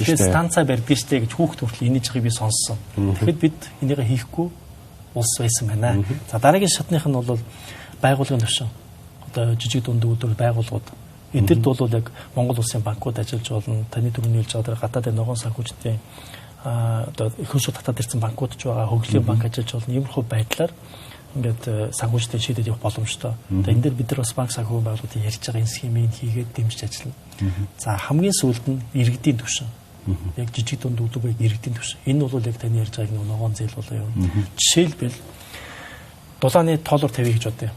ихээс станцаа барьдаг штэ гэж хүүхд хүртэл энийг жигийг би сонссон. Тэгэхэд бид энийг хийхгүй улс байсан байна. За дараагийн шатных нь бол байгууллагын төвшин. Одоо жижиг дунд үүдэл байгууллагууд. Эдгэрд бол яг Монгол улсын банкуд ажиллаж болно. Таны түрүүний хэлж байгаа гадаадын ногоон санхүүжтийн одоо их хурц татаад ирсэн банкуд ч байгаа, хөгжлийн банк ажиллаж болно. Иймэрхүү байдлаар ингээд санхүүжтийн шийдэд явах боломжтой. Одоо энэ дээр бид нар бас банк санхүү байгууллагуудын ярьж байгаа энэ схемийг хийгээд дэмжиж ажиллана. За хамгийн сүүлд нь иргэдийн төвшин. Яг жижиг дунд үүдэлбэг иргэдийн төвшин. Энэ бол яг таны ярьж байгаа ногоон зээл болоо юм. Жишээлбэл дулааны тоолор тавья гэж бодъё.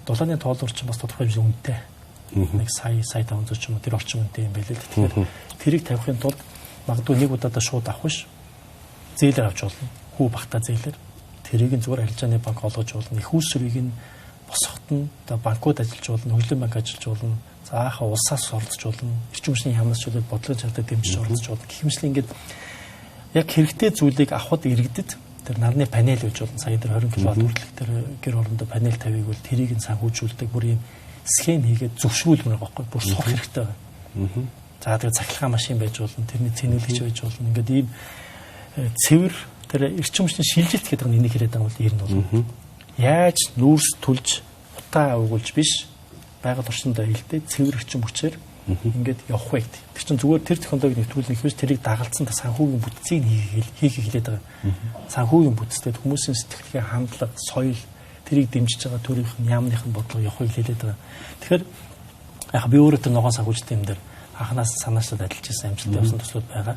Дулааны тоолор ч бас тодорхой хэмжээний үнэтэй. Нэг сая 500 ч юм уу тэр орчим үнэтэй юм байл л. Тэгэхээр тэрийг тавихын тулд магадгүй нэг удаадаа шууд авах биш. Зээлээр авч болно. Хүү багтаа зээлээр. Тэрийг нь зүгээр арилжааны банк олгож болно. Их үүсвэрийг нь босгоход нь одоо банкуд ажиллаж болно, хөгжлийн банк ажиллаж болно. Заахаа улсаас оролцож болно. Эрчим хүчний хямнаас чөлөөд бодлогын чанартай дэмжиж оролцож болно. Гэх мэтлэн ингээд яг хэрэгтэй зүйлийг авахд иргэдэд тэр нарны панел гэж болно. Сая дээр 20 кВт хүртэлх тэр гэр орондоо панел тавьыг бол тэрийг нь санхүүжүүлдэг бүр юм схем хийгээд зөвшөөрүүлмээр байгаа байхгүй бүр сурах хэрэгтэй байна. За тэгээ цахилгаан машин байж болно, тэрний цэнэглэгч байж болно. Ингээд ийм цэвэр тэр эрчим хүчний шилжилт гэдэг нь энийг хэлээд байгаа бол ер нь бол яаж нүүрс түлж утаа өгүүлж биш байгаль орчиндөө хилдэ цэвэр эрчим хүчээр ингээд явах вэ гэдэг. Тэр чинь зүгээр тэр технологиг нэвтрүүлнэх биш тэрийг дагалдсан санхүүгийн бүтцийг хийхийг хэлээд байгаа. Санхүүгийн бүтцтэй хүмүүсийн сэтгэлгээ, хандлага, соёл тэрийг дэмжиж байгаа төрийнх нь яамных нь бодлого явахыг хэлээд байгаа. Тэгэхээр яг би өөрөө тэр ногоон санхүүжилтийн юм дээр анханаас санаачлаад ажиллаж байсан амжилттай явсан төслүүд байгаа.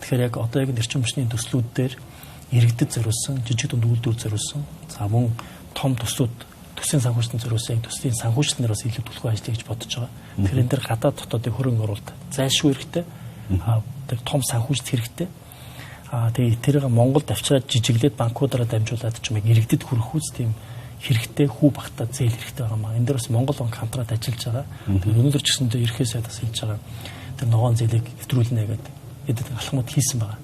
Тэгэхээр яг одоо яг эрчим хүчний төслүүд дээр иргэдэд зориулсан, жижиг дунд үйлдвэр зориулсан, за мөн том төслүүд төсвийн санхүүжилтанд зориулсан төсвийн санхүүжилтнэр бас илүү төлхөө ажиллая гэж бодож байгаа. Тэгэхээр энэ дэр гадаад дотоодын хөрөнгө оруулалт зайлшгүй хэрэгтэй. Тэр том санхүүжилт хэрэгтэй. Тэгээ тэрийг Монголд авчираад жижиглээд банкудаараа дамжуулаад ч юм яг иргэдэд хүрэх үс тийм хэрэгтэй хүү багтаа зээл хэрэгтэй байгаа маа. Энэ дээр бас Монгол банк хамтраад ажиллаж байгаа. Тэгэхээр өнөөдөр ч гэсэндээ ерхий сайдаас хэлж байгаа. Тэр ногоон зээлийг нэвтрүүлнэ гэдэг эдгээр алхмууд хийсэн байгаа.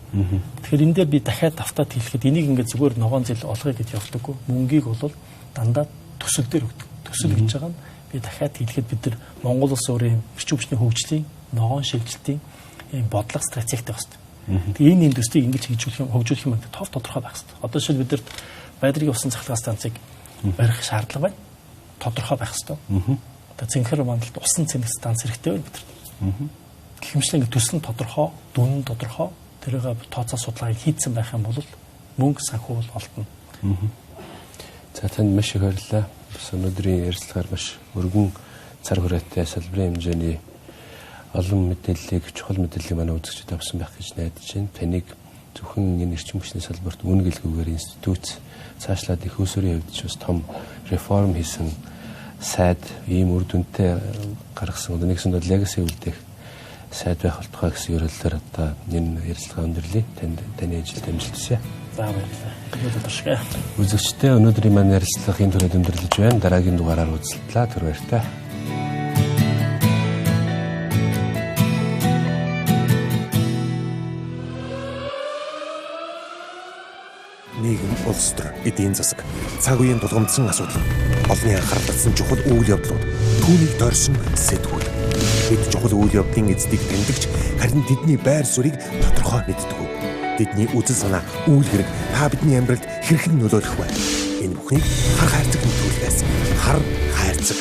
Тэгэхээр энэ дээр би дахиад давтаад хэлэхэд энийг ингээд зүгээр ногоон зээл олгоё гэж явуулдаггүй. Мөнгийг бол дандаа төсөл дээр өгдөг. Төсөл гэж байгаа нь би дахиад хэлэхэд бид нар Монгол улс өөрийн эрчим хүчний хөгжлийн ногоон шилжилтийн ийм бодлого стратегтэй байна. Тэгээ энэ индустрийг ингэж хөгжүүлэх юм тов тодорхой байх хэрэгтэй. Одоо шил бидэрт байдрын усан цахилгаан станцыг барих шаардлага байна. Тодорхой байх ёстой. Одоо цэнхэр мандалд усан цэнэх станц хэрэгтэй байна бидэнд. Гэх мэтлэн төсөл нь тодорхой, дүн нь тодорхой, тэрийг тооцоо судалгааг хийцэн байх юм бол мөнгө санхүү бол олдно. За танд маш их баярлалаа. Бас өнөөдрийн ярилцлагаар маш өргөн цар хүрээтэй салбарын хэмжээний олон мэдээллийг, чухал мэдээллийг манай үзэгчид авсан байх гэж найдаж байна. Таныг зөвхөн энэ эрчим хүчний салбарт үнэ гэлгүүгээр институт цаашлаад их усурын хувьд ч бас том реформ хийсэн сайд ийм үр дүнтэй гаргасан. Одоо нэгсэн бол legacy үлдээх сайд байх болтугай гэсэн ерөөлөөр одоо энэ ярилцлага өндөрлөе. Таны ажилд амжилт хүсье. За баярлалаа. Үзэгчдээ өнөөдрийн манай ярилцлага энэ төрөйд өндөрлөж байна. Дараагийн дугаараар уулзлаа. Түр баяртай. Нийгэм, улс төр, эдийн засаг, цаг үеийн тулгамдсан асуудал, олонний анхаарал татсан чухал үйл явдлууд, түүнийг дорсон сэтгүүл. Бид чухал үйл явдлын эздийг тэмдэгч, харин тэдний байр суурийг тодорхой мэддэг. Тэдний үзэл санаа, үйл хэрэг та бидний амьдралд хэрхэн нөлөөлөх вэ? Энэ бүхнийг хар хайрцаг нөлөөлөхөөс хар хайрцаг